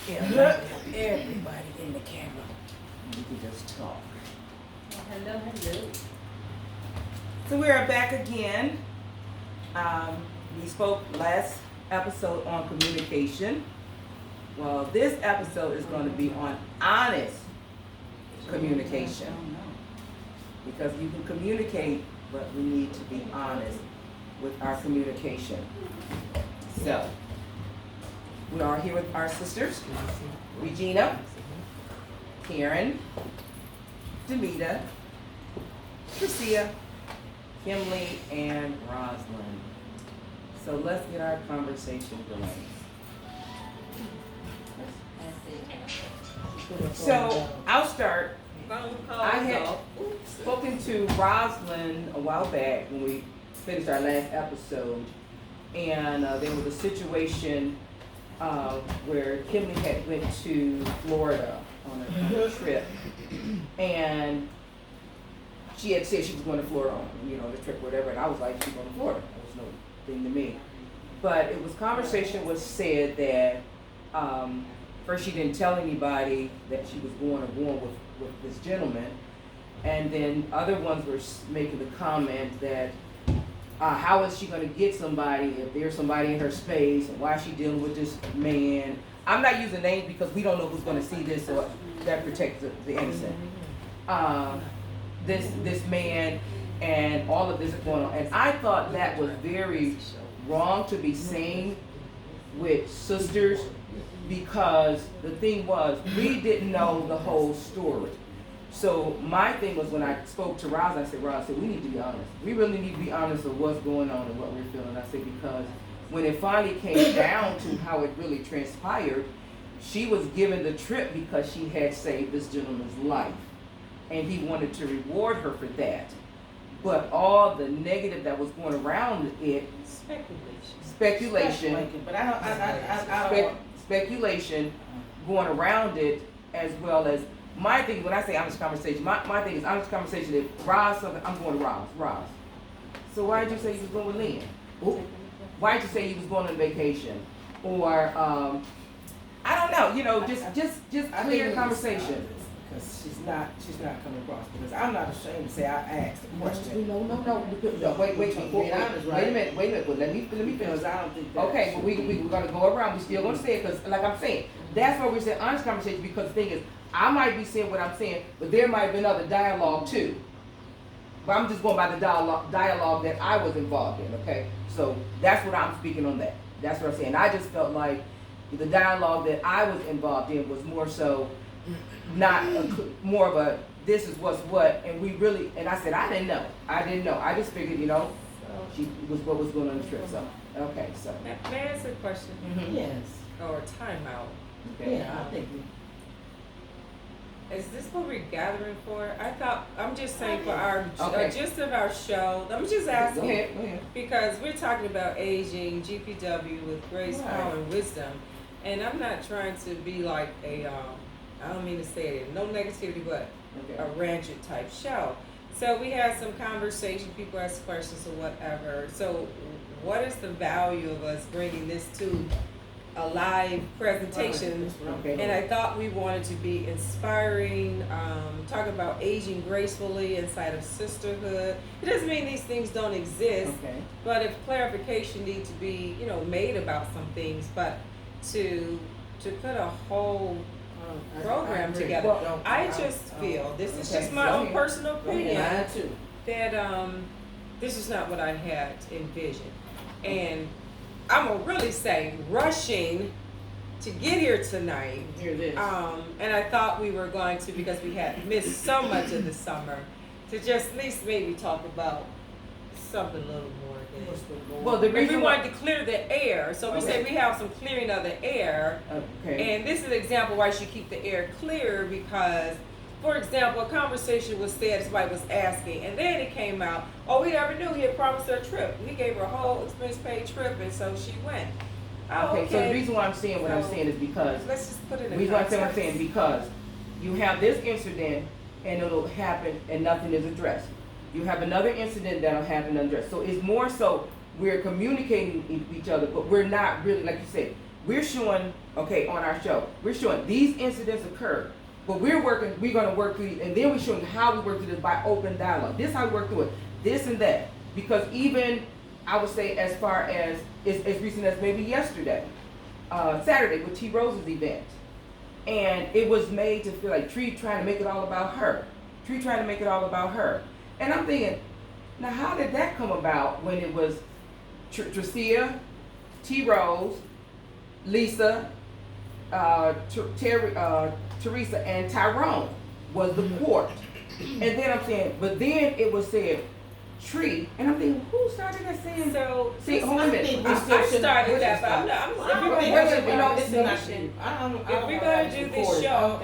Yeah, everybody in the camera. We can just talk. Hello, hello. So we are back again. We spoke last episode on communication. Well, this episode is going to be on honest communication. Because you can communicate, but we need to be honest with our communication. So, we are here with our sisters, Regina, Karen, Demita, Tricia, Kimberly, and Rosalind. So let's get our conversation going. So I'll start. I had spoken to Rosalind a while back when we finished our last episode, and there was a situation where Kimberly had went to Florida on a trip, and she had said she was going to Florida on the trip, whatever, and I was like, she's going to Florida. That was no thing to me. But it was conversation was said that first she didn't tell anybody that she was going with this gentleman, and then other ones were making the comment that how is she going to get somebody if there's somebody in her space, and why is she dealing with this man? I'm not using names because we don't know who's going to see this, so that protects the innocent. This man and all of this is going on, and I thought that was very wrong to be saying with sisters, because the thing was we didn't know the whole story. So my thing was, when I spoke to Roz, I said, we need to be honest. We really need to be honest of what's going on and what we're feeling. I said, because when it finally came down to how it really transpired, she was given the trip because she had saved this gentleman's life, and he wanted to reward her for that. But all the negative that was going around it, speculation, but I don't speculation going around it, as well as my thing. When I say honest conversation, my thing is honest conversation. If Roz something, I'm going to Roz. So why did you say you was going with Lynn? Why did you say you was going on vacation? Or I don't know. Just clear conversation. Because she's not coming across. Because I'm not ashamed to say I asked a question. No. Wait a minute. Well, let me finish. Because I don't think that. Okay, but we're gonna go around. We still gonna say it, because like I'm saying, that's why we said honest conversation. Because the thing is, I might be saying what I'm saying, but there might have been other dialogue too. But I'm just going by the dialogue that I was involved in. Okay, so that's what I'm speaking on. That's what I'm saying. I just felt like the dialogue that I was involved in was more so not more of a this is what's what, and we really, and I said I didn't know. I just figured she was what was going on the trip. So okay, so May I ask a question? Mm-hmm. Yes. Or timeout? Okay. Yeah, I think Is this what we're gathering for? I'm just saying for our Okay. gist of our show. I'm just Go asking ahead. because we're talking about aging, GPW with grace, Right. power, and wisdom, and I'm not trying to be like a I don't mean to say it, no negativity, but Okay. a rancid type show. So we had some conversation, people asked questions or whatever. So what is the value of us bringing this to a live presentation? Okay. And I thought we wanted to be inspiring, talk about aging gracefully inside of sisterhood. It doesn't mean these things don't exist, Okay. but if clarification needs to be, made about some things, but to put a whole program together. Well, I just feel, this is okay, just my go own ahead. personal opinion, mine too. that this is not what I had envisioned. And I'm gonna really say rushing to get here tonight. Hear this. And I thought we were going to, because we had missed so much of the summer, to just at least maybe talk about something a little more than. Well, the We reason wanted to clear the air, so we Okay. said we have some clearing of the air. Okay. And this is an example why you should keep the air clear, because, for example, a conversation was said, somebody was asking, and then it came out, oh, we never knew he had promised her a trip. He gave her a whole expense paid trip, and so she went. Oh, Okay, so the reason why I'm saying what I'm saying is because Let's just put it in the reason why I'm saying what I'm context. saying because you have this incident and it'll happen and nothing is addressed. You have another incident that'll happen unaddressed. So it's more so we're communicating with each other, but we're not really, like you said, we're showing, okay, on our show, we're showing these incidents occurred, but we're gonna work through, and then we're showing how we work through this by open dialogue. This is how we work through it, this and that. Because even, I would say, as far as recent as maybe yesterday, Saturday with T. Rose's event, and it was made to feel like Tree trying to make it all about her. Tree trying to make it all about her. And I'm thinking, now how did that come about when it was Tricia, T. Rose, Lisa, Teresa, and Tyrone was the court. And then I'm saying, but then it was said Tree, and I'm thinking, who started that saying? So, See, hold on a minute. I started that, but I'm not. If we're gonna do this show,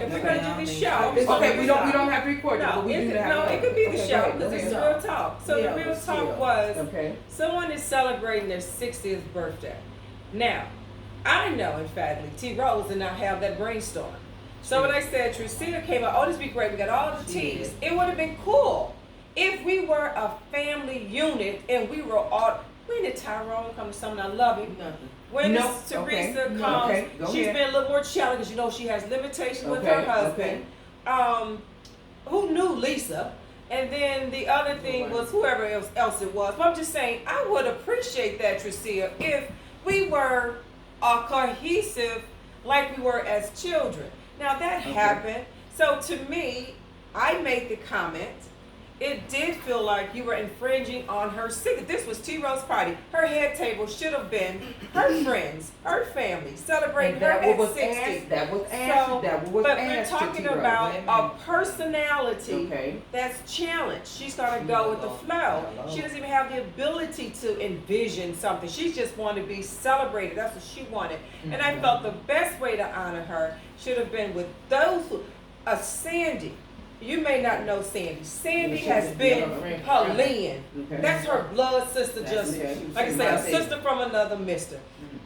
Okay, we don't have to record it, no, but we do have. no, it could be the Okay, show go because ahead. it's real talk. So Yeah, the real but talk still. was Okay. someone is celebrating their 60th birthday. Now, I know, in fact, T. Rose did not have that brainstorm. So when I said Tristina came out, oh, this would be great. We got all the T's. It would have been cool if we were a family unit and we were all. When did Tyrone come to something? I love him. Nothing. When No, does Teresa okay, comes, okay, go she's ahead. been a little more challenged because you know she has limitations with her Okay, husband. Who knew Lisa? And then the other thing was whoever else it was. But I'm just saying, I would appreciate that, Tricia, if we were cohesive like we were as children. Now that happened. So to me, I made the comment. It did feel like you were infringing on her 60th. This was T. Rose party. Her head table should have been her friends, her family, celebrating her at 60. That was asked. But we're talking about a personality Okay. that's challenged. She's gonna go with the flow. She doesn't even have the ability to envision something. She just wanted to be celebrated. That's what she wanted. And I felt the best way to honor her should have been with those who, Sandy. You may not know Sandy. Sandy has been her Lynn. Okay. That's her blood sister, just okay. like I say, a sister from another mister.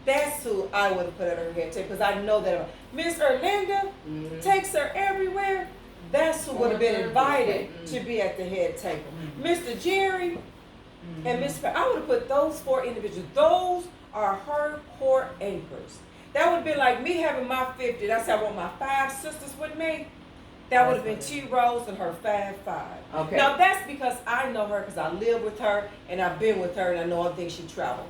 That's who I would have put at her head table because I know that Miss Erlinda takes her everywhere. That's who would have been invited to be at the head table. Mr. Jerry and Miss I would have put those 4 individuals. Those are her core anchors. That would have been like me having my 50. That's how I want my 5 sisters with me. That would have been T. Rose and her 5'5". Okay. Now that's because I know her because I live with her and I've been with her and I know all the things she traveled.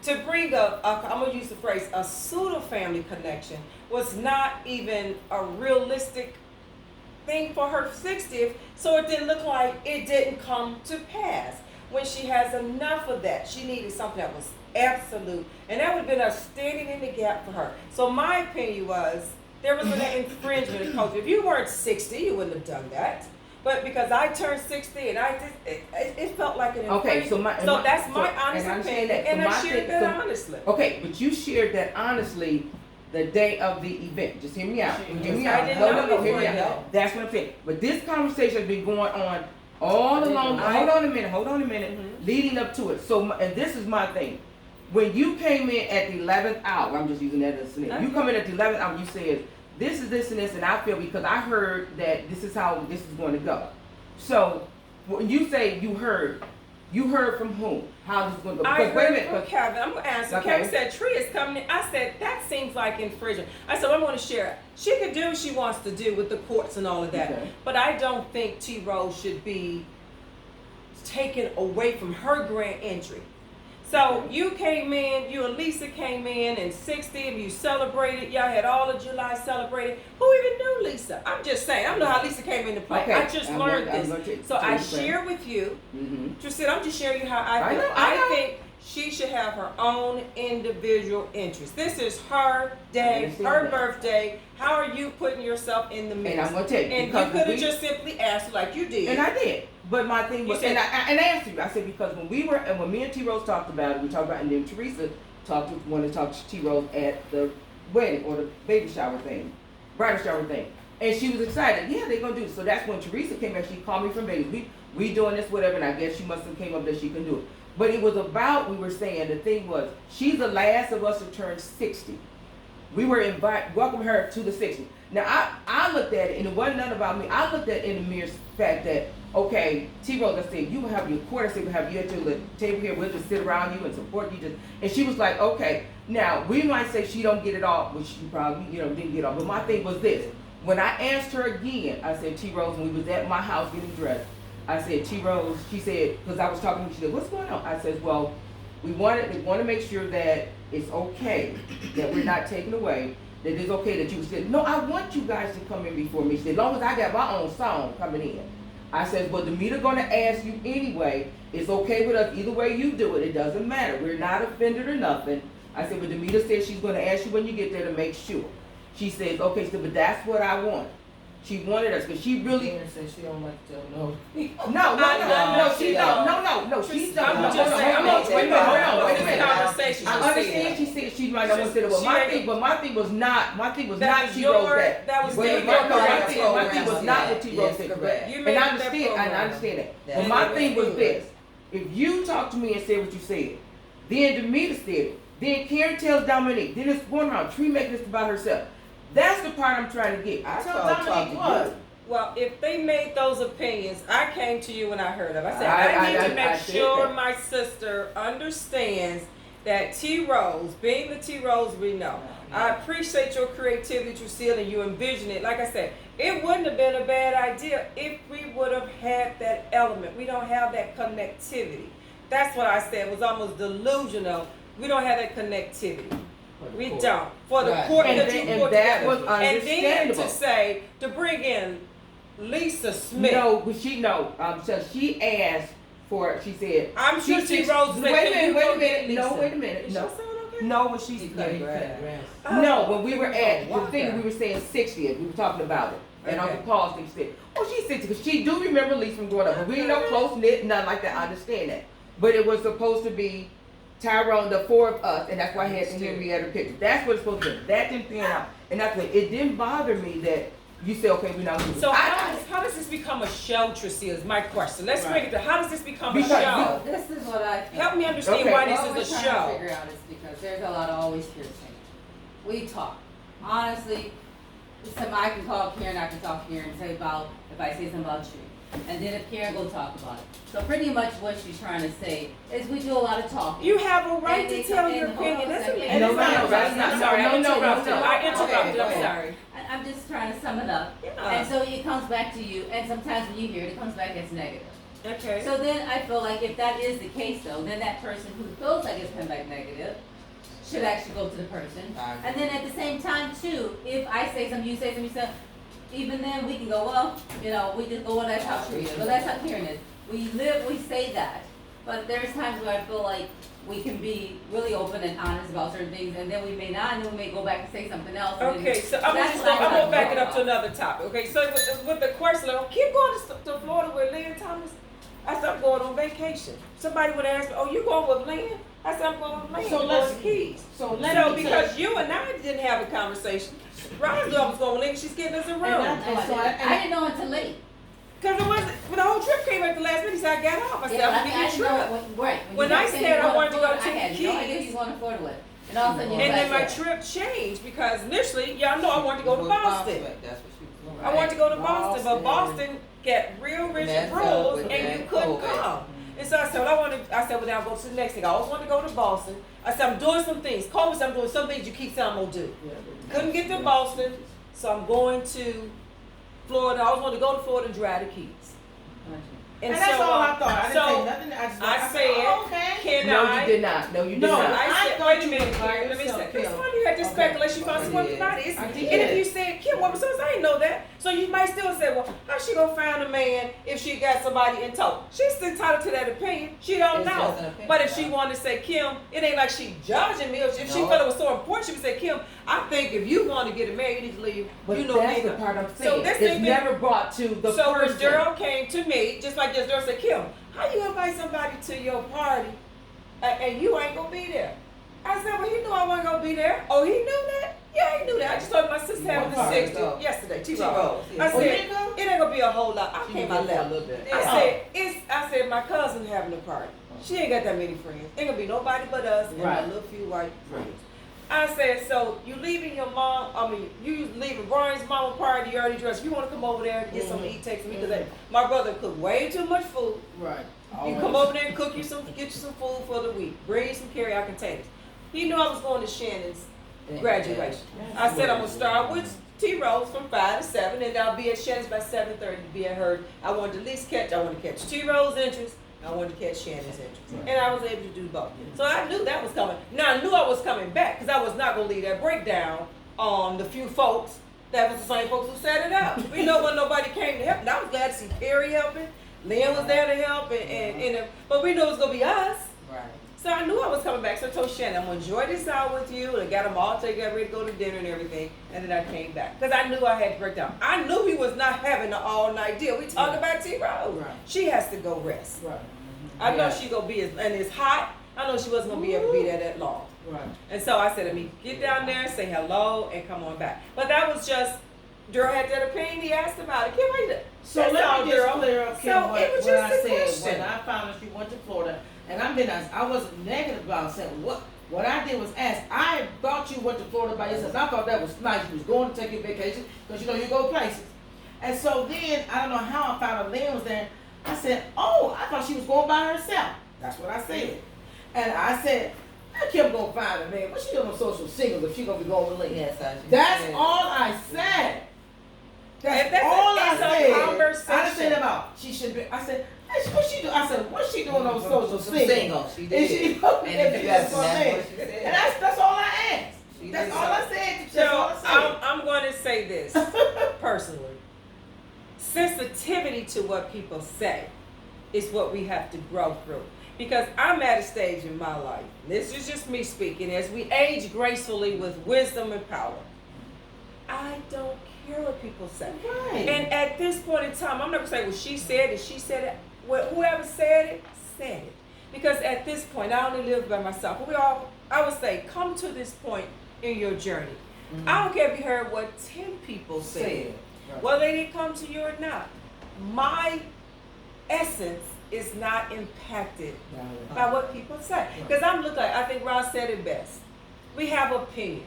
To bring up, I'm gonna use the phrase, a pseudo family connection was not even a realistic thing for her 60th, so it didn't look like it didn't come to pass. When she has enough of that, she needed something that was absolute, and that would have been us standing in the gap for her. So my opinion was, there was an infringement of culture. If you weren't 60, you wouldn't have done that. But because I turned 60 and it felt like an infringement. Okay, so that's my honest opinion, and I shared that honestly. Okay, but you shared that honestly the day of the event. Just hear me out. Hear me I out. didn't No, know hear me before out. That's what I'm saying. But this conversation has been going on all along. Hold on a minute. Leading up to it. So, and this is my thing. When you came in at the 11th hour, I'm just using that as a scenario. You come in at the 11th hour, you said, this is this and this, and I feel because I heard that this is how this is going to go. So, when you say you heard from whom? How this is going to go? I Because wait a heard minute. from Kevin. I'm going to answer. Okay. Kevin said, Tree is coming in. I said, that seems like infringement. I said, I'm going to share it. She can do what she wants to do with the courts and all of that. Okay. But I don't think T. Rose should be taken away from her grand entry. So you came in, you and Lisa came in, and 60 of you celebrated. Y'all had all of July celebrated. Who even knew Lisa? I'm just saying. I don't know how Lisa came into play. Okay. I just learned this. So I share with you. Tristan, I'm just sharing you how I feel. I think she should have her own individual interests. This is her day, her birthday. How are you putting yourself in the mix? And I'm going to tell you. And you could have just simply asked like you did. And I did. But my thing was, and I asked you, I said, because when me and T. Rose talked about it, we talked about it, and then Teresa wanted to talk to T. Rose at the wedding or the baby shower thing, bridal shower thing. And she was excited. Yeah, they're going to do it. So that's when Teresa came back. She called me from Vegas. We doing this, whatever, and I guess she must have came up that she can do it. But it was about, we were saying, the thing was, she's the last of us to turn 60. we were welcome her to the 60. Now I looked at it, and it wasn't nothing about me. I looked at it in the mere fact that, okay, T-Rose, I said, you will have your court, I said, we'll have you at your little table here, we'll just sit around you and support you. And she was like, okay. Now, we might say she don't get it all, which she probably, didn't get all. But my thing was this. When I asked her again, I said, T-Rose, when we was at my house getting dressed, I said, T-Rose, she said, because I was talking to her, she said, what's going on? I said, well, we want to make sure that it's okay, that we're not taken away, that it's okay that you said, no, I want you guys to come in before me. She said, as long as I got my own song coming in. I said, but Demeter gonna ask you anyway. It's okay with us either way you do it. It doesn't matter. We're not offended or nothing. I said, but Demeter said she's gonna ask you when you get there to make sure. She says, okay, she said, but that's what I want. She wanted us because she really. Karen said she don't like to tell no. No, she don't. No, she don't. I'm just saying. Wait a minute. I understand. She said she might not want to say that, but my thing was not. My thing was not T-Rose that. That was my thing was not what T-Rose said. And I understand that. But my thing was this: if you talk to me and say what you said, then Demeter said it, then Karen tells Dominique, then it's going around tree making this about herself. That's the part I'm trying to get. I Tell thought Dominique what. Well, if they made those opinions, I came to you when I heard of it. I said, I need to make sure my sister understands that T-Rose, being the T-Rose we know, I appreciate your creativity that you see it and you envision it. Like I said, it wouldn't have been a bad idea if we would have had that element. We don't have that connectivity. That's what I said. It was almost delusional. We don't have that connectivity. We don't. For the court that you put together. And then to say, to bring in Lisa Smith. No, but so she asked for, she said. I'm sure T-Rose is wait a minute. No. No, when she no, when we were at the thing, we were saying 60th, we were talking about it. And Uncle Paul thing said, oh, she's 60, because she do remember Lisa from growing up. But we ain't no close knit, nothing like that. I understand that. But it was supposed to be Tyrone, the four of us, and that's why I had to hear me at her picture. That's what it's supposed to be. That didn't pan out. And that's what, it didn't bother me that you said, okay, we're not doing it. So how does this become a show, Tricia, is my question. Let's bring it to, how does this become a show? This is what I think. Help me understand why this is a What we're trying to show. figure out is because there's a lot of always hearsay. We talk. Honestly, I can call Karen, I can talk to Karen and say about, if I say something about you. And then if Karen go talk about it. So pretty much what she's trying to say is we do a lot of talking. You have a right to tell your opinion. That's a No, I interrupted. I'm sorry. I'm just trying to sum it up. And so it comes back to you, and sometimes when you hear it, it comes back as negative. Okay. So then I feel like if that is the case though, then that person who feels like it's come back negative should actually go to the person. And then at the same time too, if I say something, you say something, you say, even then we can go, well, we just go, well, that's how true it is. Well, that's how Karen is. We say that. But there's times where I feel like we can be really open and honest about certain things, and then we may not, and then we may go back and say something else. Okay, so I'm gonna back it up to another topic. Okay, so with the question, keep going to Florida with Lynn Thomas. I said, I'm going on vacation. Somebody would ask me, oh, you going with Lynn? I said, I'm going with Lynn. So let's Keys. So because you and I didn't have a conversation, Roswell was going with Lynn. She's getting us a room. I didn't know until late. Because it wasn't, when the whole trip came at the last minute, so I got off. I said, I'm going to get a trip. Right. When I said I wanted to go to the Keys. No idea you want to Florida with. And all of a sudden and then my trip changed because initially, y'all know I wanted to go to Boston. That's what she was doing. I wanted to go to Boston, but Boston got real rich rules and you couldn't come. And so I said, well, then I'll go to the next thing. I always wanted to go to Boston. I said, I'm doing some things. Call me, I'm doing some things you keep saying I'm going to do. Couldn't get to Boston, so I'm going to Florida. I always wanted to go to Florida and drive the Keys. And that's all I thought. I didn't say nothing. I said, oh, okay. No, you did not. No, you did not. I said, wait a minute, let me say. It's funny you had this speculation. You found someone about it. And if you said, Kim, what was I didn't know that. So you might still say, well, how's she gonna find a man if she got somebody in tow? She's still entitled to that opinion. She don't know. But if she wanted to say, Kim, it ain't like she judging me. If she felt it was so important, she would say, Kim, I think if you want to get married, you need to leave. But you know, that's the part I'm saying. So it's never brought to the so person. when Daryl came to me, just like this, Daryl said, Kim, how you invite somebody to your party and you ain't gonna be there? I said, well, he knew I wasn't gonna be there. Oh, he knew that? Yeah, he knew that. I just told my sister having the 60th yesterday, T-Rose. I said, it ain't gonna be a whole lot. I came out left. I said, my cousin having a party. She ain't got that many friends. Ain't gonna be nobody but us and a little few white friends. I said, so you leaving your mom, you leaving Brian's mama party, you already dressed. You want to come over there and get something to eat, take some, because my brother cooked way too much food. Right. You come over there and get you some food for the week. Bring you some carry-out containers. He knew I was going to Shannon's graduation. I said I'm gonna start with T-Rose from 5 to 7, and I'll be at Shannon's by 7:30 to be at her. I wanted to at least catch T-Rose entrance. I wanted to catch Shannon's entrance, and I was able to do both. So I knew that was coming. Now I knew I was coming back because I was not gonna leave that breakdown on the few folks that was the same folks who set it up. We know when nobody came to help. And I was glad to see Perry helping. Lynn was there to help, but we knew it was gonna be us. Right. So I knew I was coming back. So I told Shannon, I'm gonna enjoy this out with you. And I got them all together, ready to go to dinner and everything. And then I came back because I knew I had to break down. I knew he was not having an all-night deal. We talked about T-Rose. Right. She has to go rest. Right. I know she gonna be, and it's hot. I know she wasn't gonna be able to be there that long. Right. And so I said, let me get down there, say hello, and come on back. But that was just, Daryl had that opinion. He asked about it. Can't wait to. So let me just clear up, Kim, So what it was I just a said question. when I found out she went to Florida. And I'm being honest, I wasn't negative about saying what I did was ask. I thought you went to Florida by yourself. I thought that was nice. You was going to take your vacation because you go places. And so then I don't know how I found out Lynn was there. I said, oh, I thought she was going by herself. That's what I said. And I said, I kept gonna find her, man. What she doing on social signals if she gonna be going with Lynn? Yes, That's all I said. That's If all I it's a said. conversation. I didn't say that about she should be. I said, hey, what she do? I said, what's she doing on social signals? Single. She did. And she, And if you ask her, that's what she and said. that's all I asked. She That's did all so. I said. So That's all I said. I'm going to say this personally. Sensitivity to what people say is what we have to grow through. Because I'm at a stage in my life, this is just me speaking, as we age gracefully with wisdom and power, I don't care what people say. Right. And at this point in time, I'm not going to say, well, she said it, she said it. Well, whoever said it, said it. Because at this point, I only live by myself. I would say, come to this point in your journey. I don't care if you heard what 10 people said. Right. Whether they didn't come to you or not. My essence is not impacted by what people say. Because I'm looking like, I think Ross said it best. We have opinions.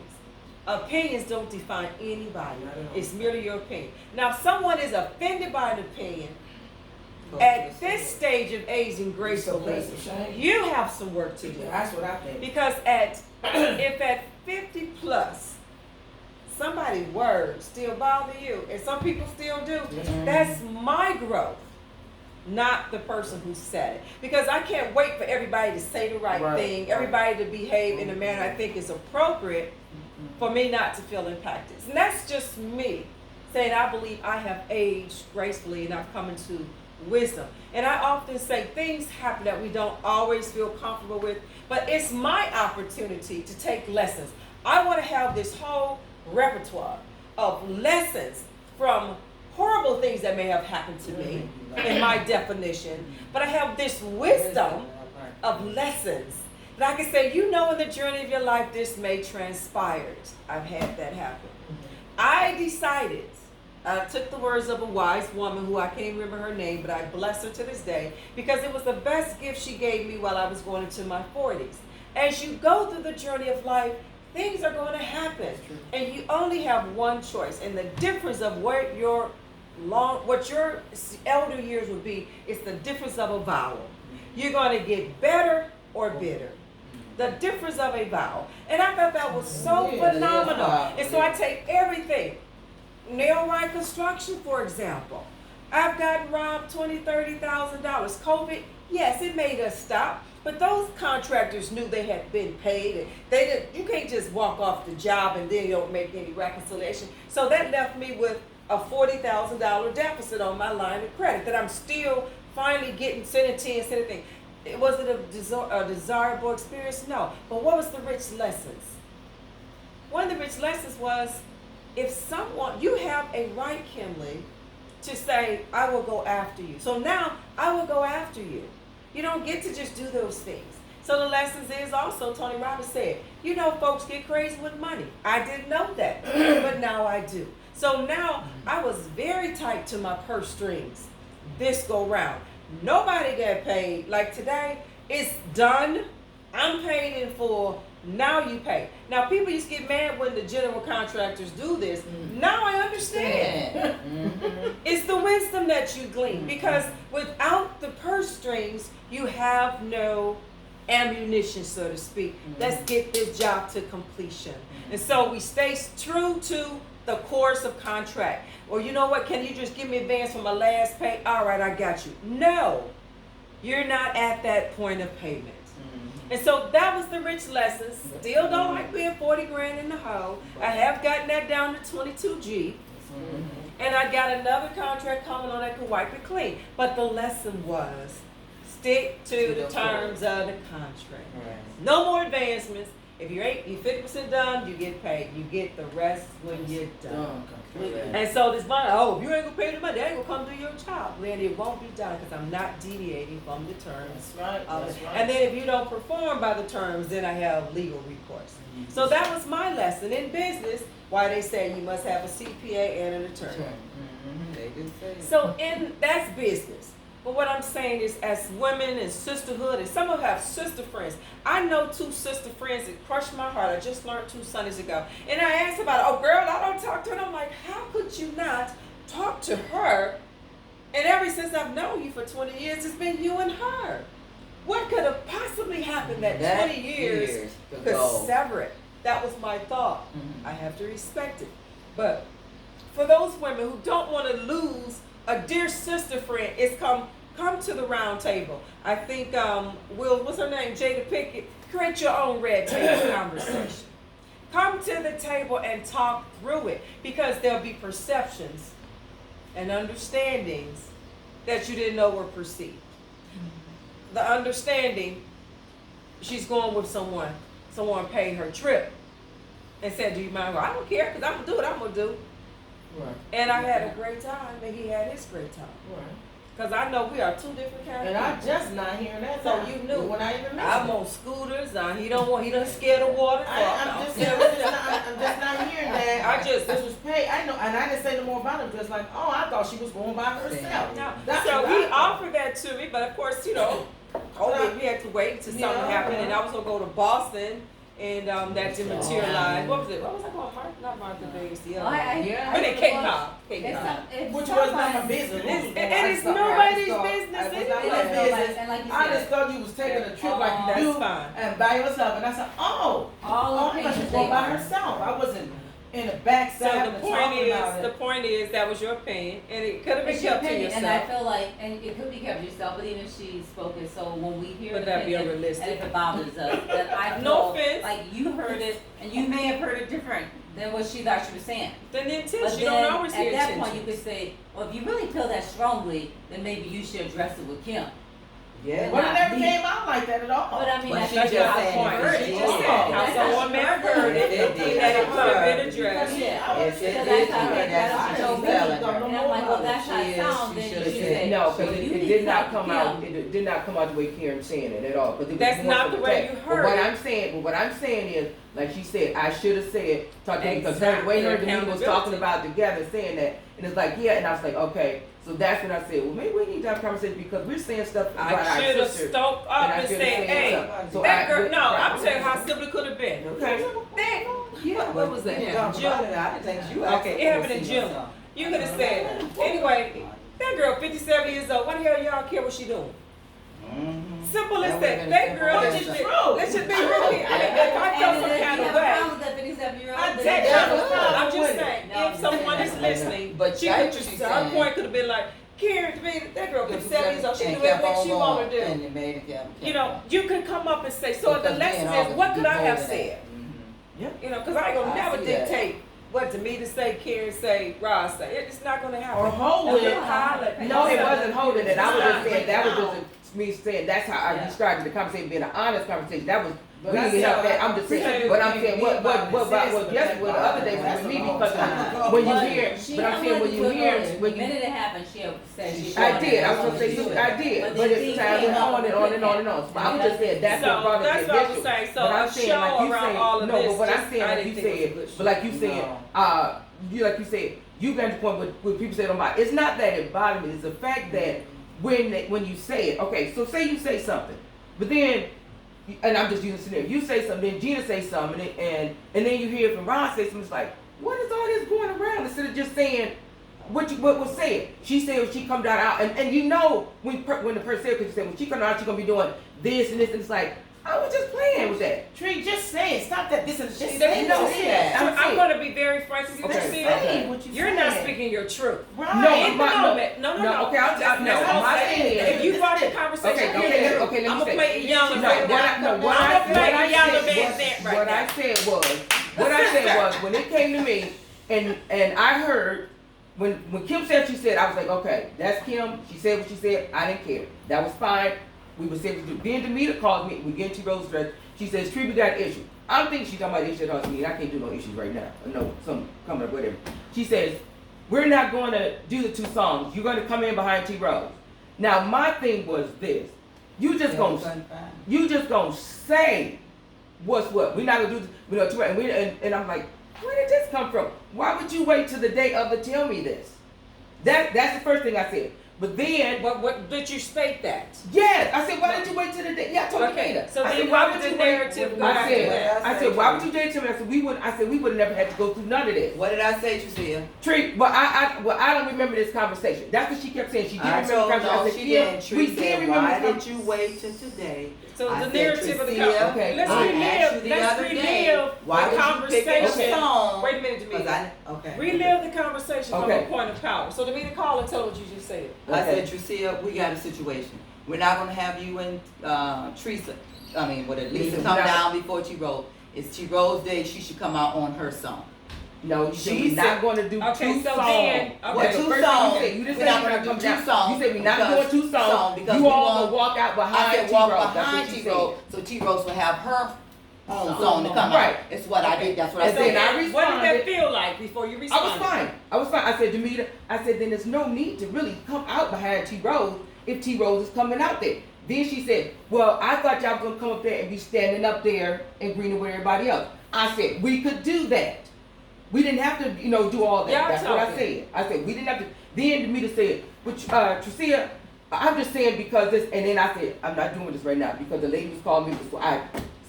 Opinions don't define anybody. It's merely your opinion. Now, if someone is offended by an opinion, at this stage of aging gracefully, you have some work to do. That's what I think. Because if at 50 plus, somebody's words still bother you, and some people still do, that's my growth, not the person who said it. Because I can't wait for everybody to say the right thing, everybody to behave in a manner I think is appropriate for me not to feel impacted. And that's just me saying I believe I have aged gracefully and I've come into wisdom. And I often say things happen that we don't always feel comfortable with, but it's my opportunity to take lessons. I want to have this whole repertoire of lessons from horrible things that may have happened to me in my definition, but I have this wisdom of lessons that I can say, in the journey of your life, this may transpire. I've had that happen. I decided, I took the words of a wise woman who I can't remember her name, but I bless her to this day because it was the best gift she gave me while I was going into my 40s. As you go through the journey of life, things are going to happen, and you only have one choice. And the difference of what your elder years would be is the difference of a vowel. You're going to get better or bitter. The difference of a vowel. And I thought that was so phenomenal. And so I take everything. Nail right construction, for example. I've gotten robbed $20,000, $30,000. COVID, yes, it made us stop. But those contractors knew they had been paid. And you can't just walk off the job and then you don't make any reconciliation. So that left me with a $40,000 deficit on my line of credit that I'm still finally sending things. Was it a desirable experience? No. But what was the rich lessons? One of the rich lessons was, if you have a right, Kimley, to say, I will go after you. So now I will go after you. You don't get to just do those things. So the lessons is also, Tony Robbins said, folks get crazy with money. I didn't know that, but now I do. So now I was very tight to my purse strings this go round. Nobody got paid. Like today, it's done. I'm paid in full. Now you pay. Now people used to get mad when the general contractors do this. Now I understand. It's the wisdom that you glean, because without the purse strings, you have no ammunition, so to speak. Let's get this job to completion. And so we stay true to the course of contract. Or you know what, can you just give me advance for my last pay? All right, I got you. No, you're not at that point of payment. And so that was the rich lessons. Still don't like being 40 grand in the hole. I have gotten that down to 22G. And I got another contract coming on that could wipe it clean. But the lesson was, stick to the terms of the contract. No more advancements. If you're 50% done, you get paid. You get the rest when you're done. And so this money, if you ain't gonna pay the money, they ain't gonna come do your job. Then it won't be done because I'm not deviating from the terms. That's right. And then if you don't perform by the terms, then I have legal recourse. So that was my lesson in business. Why they say you must have a CPA and an attorney. They did say. So that's business. But what I'm saying is, as women and sisterhood, and some of them have sister friends. I know 2 sister friends that crushed my heart. I just learned 2 Sundays ago. And I asked about it. Oh, girl, I don't talk to her. And I'm like, how could you not talk to her? And ever since I've known you for 20 years, it's been you and her. What could have possibly happened that 20 years could sever it? That was my thought. I have to respect it. But for those women who don't want to lose a dear sister friend, it's come to the round table. I think what's her name? Jada Pickett. Create your own red table conversation. Come to the table and talk through it, because there'll be perceptions and understandings that you didn't know were perceived. The understanding, she's going with someone paid her trip and said, do you mind? Well, I don't care, because I'm gonna do what I'm gonna do. Right. And I had a great time, and he had his great time. Right. Because I know we are 2 different kinds And of I people. just not hearing that. So you knew. When I even I'm on scooters. He doesn't scared of water. I'm just not hearing that. This was paid. I know, and I didn't say no more about it. Just like, I thought she was going by herself. So he offered that to me, but of course, COVID, we had to wait till something happened, and I was gonna go to Boston. And that didn't materialize. What was it? What was I called? Not Martha Vegas, the other one. But it Cape Cod. Which was not my business. And it's nobody's business. I just thought you was taking a trip like you do and by yourself. And I said, I thought she was going by herself. I wasn't in the backside. So the point is that was your opinion, and it could have been kept to yourself. And I feel like, and it could be kept to yourself, but even she spoke it. So when we hear Would the that be opinion, unrealistic? and if it bothers us, that I feel No offense. like you heard it, and you may have heard it different than what she thought she was saying. Then the intention, But you don't always then hear at that intention. point, you could say, well, if you really feel that strongly, then maybe you should address it with Kim. Yeah. Well, it never came out like that at all. But I mean, But that's she just just how said she it. heard She it. just Yeah. said it. How someone may have heard it, It did. that it could have been addressed. Yes, it So did. that's how That's she what told she's me. telling And her. I'm like, well, that's how She it is. sounds. She Then should you have should say, No, because well, you it need did to not talk to come Kim. out. It did not come out the way Karen's saying it at all. 'Cause it was That's more not for the way text. you But heard what it. I'm saying is, like she said, I should have said, talk to me, because the way her and me was Accountability. talking about together, saying that, and it's like, yeah, and I was like, okay, so that's when I said, well, maybe we need to have a conversation because we're saying stuff about I should our have sister. spoke up I and should have said, said hey, something. So that girl, no, right. I'm telling you how simple it could have been. Okay. What was that? Yeah, June? I didn't think you Okay, it happened in June. You could have said, anyway, that girl, 57 years old, what the hell y'all care what she doing? Simple as that. That girl, let's just be real here. I mean, if I felt some kind of way, I'm just saying, if someone is listening, But she that's could what she's just, her saying. point could have been like, Karen, that girl 57 years old, she can do everything she want to do. And it made it kept. You know, you could come up and say, so the Because lesson being is, what could I have always said? Yeah. You know, because I ain't gonna I never see that. dictate what to me to say, Karen say, Ross say. It's not gonna happen. Or hold it. No, it wasn't holding it. I was just saying, that was just me saying, that's how I described the conversation being an honest conversation. That was, we But I didn't have said, that, I'm just saying, but I'm saying, what yes, what the other day was with me, because when you hear, but I'm saying, when you hear, The when you, minute it happened, she said she I did, I was gonna say, I did, but it's time went on and on and on and on. So I was just saying, that's what brought So up that's the what I'm issue. saying. So But I'm a saying, show like you around said, all of no, this, but what I'm just- saying, I like didn't you think it was a said, good show. but like you said, like you said, you got to the point where people say don't bother. It's not that it bothers me. It's the fact that when you say it, okay, so say you say something, but then and I'm just using a scenario. You say something, then Gina say something, and then you hear from Ron say something. It's like, what is all this going around? Instead of just saying what was said. She said when she come down out, and you know when the person said, because you said when she come out, she gonna be doing this and this, and it's like, I was just playing with that. Tree, just say it. Stop that. This is just That's say what it. she said. I'm going to be very frank with you. Okay, Cecilia. okay. What you You're not saying. speaking your truth. Right. In the my- moment. No. Okay, my thing is- If you brought the conversation Okay, here, let me I'm gonna say. play Iyanla No, right now. what I'm gonna play I Iyanla said- Van Zant right what now. I said was when it came to me, and I heard when Kim said she said, I was like, okay, that's Kim. She said what she said. I didn't care. That was fine. We were saying to do. Then Demeter calls me. We get to Rose dress. She says, Tree, we got an issue. I'm thinking she's talking about issues at me. I can't do no issues right now. No, some coming up, whatever. She says, we're not going to do the 2 songs. You're going to come in behind T Rose. Now my thing was this. You just gonna say what's what. We're not gonna do this. We know T and I'm like, where did this come from? Why would you wait till the day of to tell me this? That's the first thing I said. But then, What did you state that? yes, I said, why did you wait till the day? Yeah, I told you Okay, later. so I then said, why why would would the you wait? narrative go I after that? said, why would you dare tell me? I said, we would have never had to go through none of this. What did I say, Tricia? Tree, but I don't remember this conversation. That's what she kept saying. She didn't I remember told the conversation. no, I said, she yeah, didn't. we Tree did said, remember why the did you wait till today? So I the said, narrative of the Tricia, conversation. Okay, Let's I asked you relive. the Let's other day, relive why the would you pick a conversation. song? Wait a minute, 'Cause Demeter. okay. Relive the conversation from Okay. a point of power. So Demeter, call and tell her what you just said. I Okay. said, Tricia, we got a situation. We're not gonna have you and Teresa, Lisa Lisa, come no. down before T Rose. It's T Rose Day. She should come out on her song. No, you said She we're not going to do Okay, 2 so songs. then- okay. That's Well, the 2 first thing songs. you said. You didn't We're say not we're gonna not do coming 2 down. songs You said we're not because- doing 2 songs. because You we all want- will walk out I behind said T walk Rose. That's behind what T you Rose, said. so T Rose will have her own song to come Right. out. It's what I did. That's what I And So then said. I then, what did that responded- feel like before you I responded? was fine. I said, Demeter, I said, then there's no need to really come out behind T Rose if T Rose is coming out there. Then she said, well, I thought y'all was going to come up there and be standing up there and greeting with everybody else. I said, we could do that. We didn't have to, do all that. Y'all That's what I talking. said. I said, we didn't have to. Then Demeter said, but Tricia, I'm just saying because this, and then I said, I'm not doing this right now because the lady was calling me before I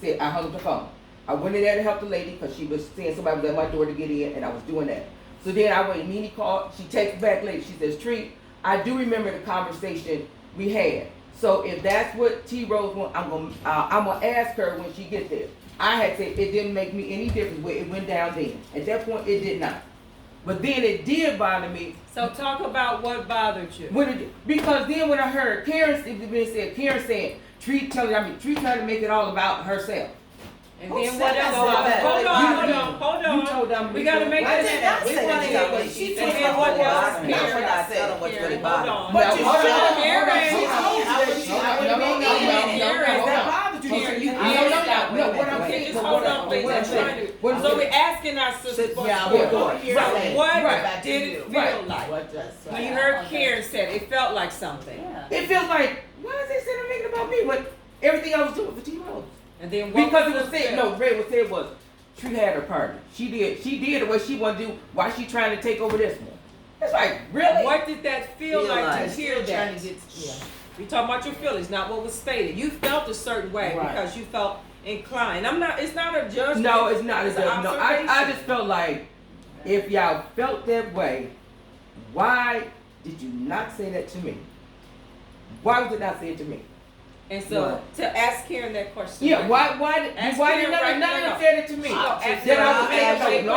said, I hung up the phone. I went in there to help the lady because she was saying somebody was at my door to get in and I was doing that. So then I went, Nene called, she texted back later, she says, Tree, I do remember the conversation we had. So if that's what T Rose wants, I'm gonna ask her when she gets there. I had said it didn't make me any difference where it went down then. At that point, it did not. But then it did bother me. So talk about what bothered you. Because then when I heard Karen saying, Tree trying to make it all about herself. And Who then said what that? else? Hold You on. told them We gotta make I this did not happen. say that. She And told then me what what else? bothered me. That's what I said. What's really Hold bothered me. on. But you Hold on, should have. Karen. She told you that she would have been in. That bothered you. Karen, you No, can't what I'm Okay, saying. just hold on, please. I'm trying to. So we're asking our sisters. Yeah, we're going here. Right. What Right. did it feel Right. like? What just When you heard Karen said it felt like something. Yeah. It feels like, why is they saying making about me when everything I was doing for T Rose? And then what Because it was was the said, no, Ray was said was, Tree had her partner. She did what she wanted to do. Why she trying to take over this one? It's like, really? What did that feel Feel like like. to hear that? We talking about your feelings, not what was stated. You felt a certain way Right. because you felt inclined. It's not a judgment. No, it's not. It's No, an I observation. just felt like, if y'all felt that way, why did you not say that to me? Why was it not said to me? And so to ask Karen that question. Yeah, why Ask did Karen none right of now. them said it to me? No, ask Then I was Karen. saying, no,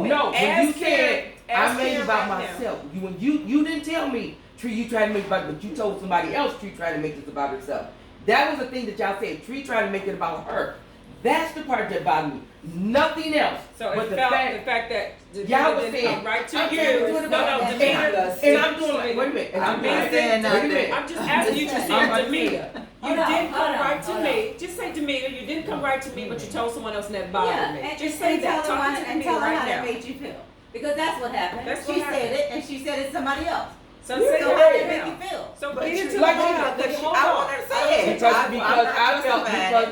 when Ask you said, Karen. I made it Ask about Karen right myself. When you didn't tell me, Tree, you tried to make it about, but you told somebody else, Tree tried to make this about herself. That was the thing that y'all said, Tree tried to make it about her. That's the part that bothered me. Nothing else. So but it the felt fact, the fact that y'all was didn't saying, come right to I'm you. saying, doing it about No, and Demeter. and I'm doing like, wait a minute, and I'm I'm doing not it. saying Wait a minute. I'm just asking you to I'm say not Demeter. You Hold on, didn't come hold on, right to hold me. Just say Demeter. You didn't come right to me, but you told someone else and that bothered Yeah, me. and Just say that. tell her Talk why- to and Demeter tell her how right that now. made you feel. Because that's what happened. That's she what said happened. it, and she said it to somebody else. So So say how that did it right make you now. feel? So But get you- into the like bottom. But Hold I on. want her to say it. Because I'm not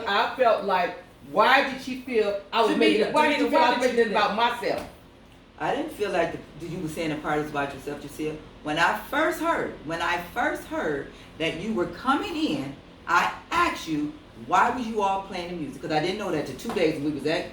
I felt like, why did she feel I was making it? Why did she feel I was making it about myself? I didn't feel like you were saying the part is about yourself, Jacille. When I first heard that you were coming in, I asked you, why was you all playing the music? Because I didn't know that the 2 days we was at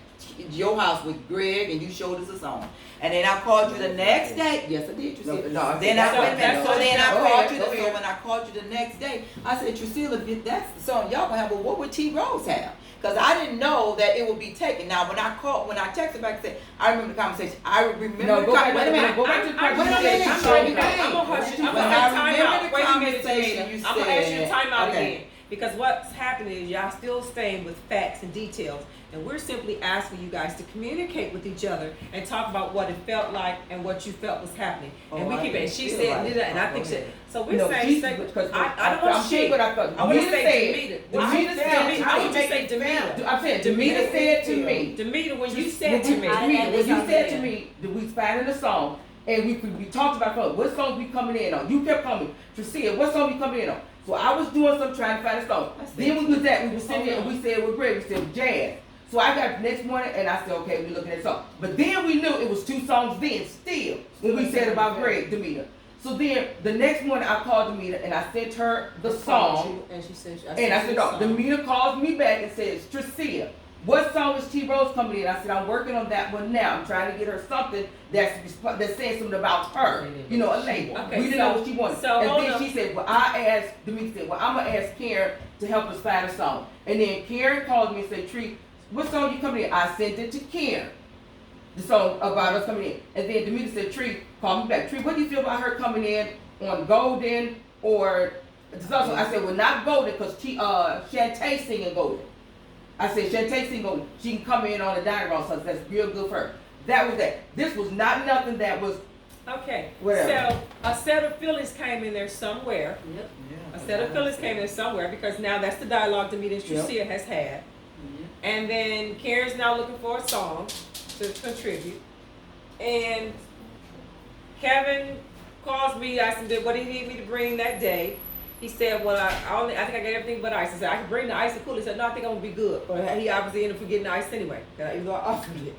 your house with Greg and you showed us a song. And then I called you the next day. Yes, I did. No, Then then I Go called ahead, you. go So ahead. when I called you the next day, I said, Trisilla, if that's the song y'all gonna have, but what would T Rose have? Because I didn't know that it would be taken. Now when I texted back and said, I remember the conversation. I remember No, the go back, wait a minute. go back to the I'm question. Wait a minute, I'm show me gonna back. I'm gonna hush you. I'm When gonna I say time remember out. the Wait a minute, conversation Tamina. you I'm gonna ask you to said- time out okay. again. Because what's happening is y'all still staying with facts and details. And we're simply asking you guys to communicate with each other and talk about what it felt like and what you felt was happening. And we I keep it. And didn't she feel said, like Nita, and I it. think she. Okay. So we're No, saying, she's- say, because I don't want I'm saying she. what I thought. I want to Demeter say said- Demeter. Demeter said- I want you to say Demeter. I'm saying, Demeter said to me, Demeter, when you said to me, Demeter, when you sounds said to good. me that we finding a song, and we talked about what songs we coming in on. You kept coming to see it. What song we coming in on? So I was doing some trying to find a song. Then we were sitting here and we said with Greg, we said jazz. So I got the next morning and I said, okay, we're looking at song. But then we knew it was 2 songs then still when we said about Greg, Demeter. So then the next morning I called Demeter and I sent her the song. and she said, And I said, no, Demeter calls me back and says, Tricia, what song is T Rose coming in? I said, I'm working on that one now. I'm trying to get her something that's saying something about her. You know, a label. Okay, We didn't know what she wanted. so and hold then on. she said, well, I asked, Demeter said, well, I'm going to ask Karen to help us find a song. And then Karen called me and said, Tree, what song you coming in? I sent it to Karen. The song about us coming in. And then Demeter said, Tree, call me back. Tree, what do you feel about her coming in on Golden or I said, well, not Golden because Shantae singing Golden. I said, Shantae singing Golden. She can come in on the dining room, so that's real good for her. That was that. This was not nothing that was okay. Whatever. So a set of feelings came in there somewhere. Yep. A set of feelings came in somewhere because now that's the dialogue the meeting Yep. Tricia has had. And then Karen's now looking for a song to contribute. And Kevin calls me, asked him what he needed me to bring that day. He said, well, I think I got everything but ice. I said, I can bring the ice and cool. He said, no, I think I'm gonna be good. But he obviously ended up getting the ice anyway, even though I offered it.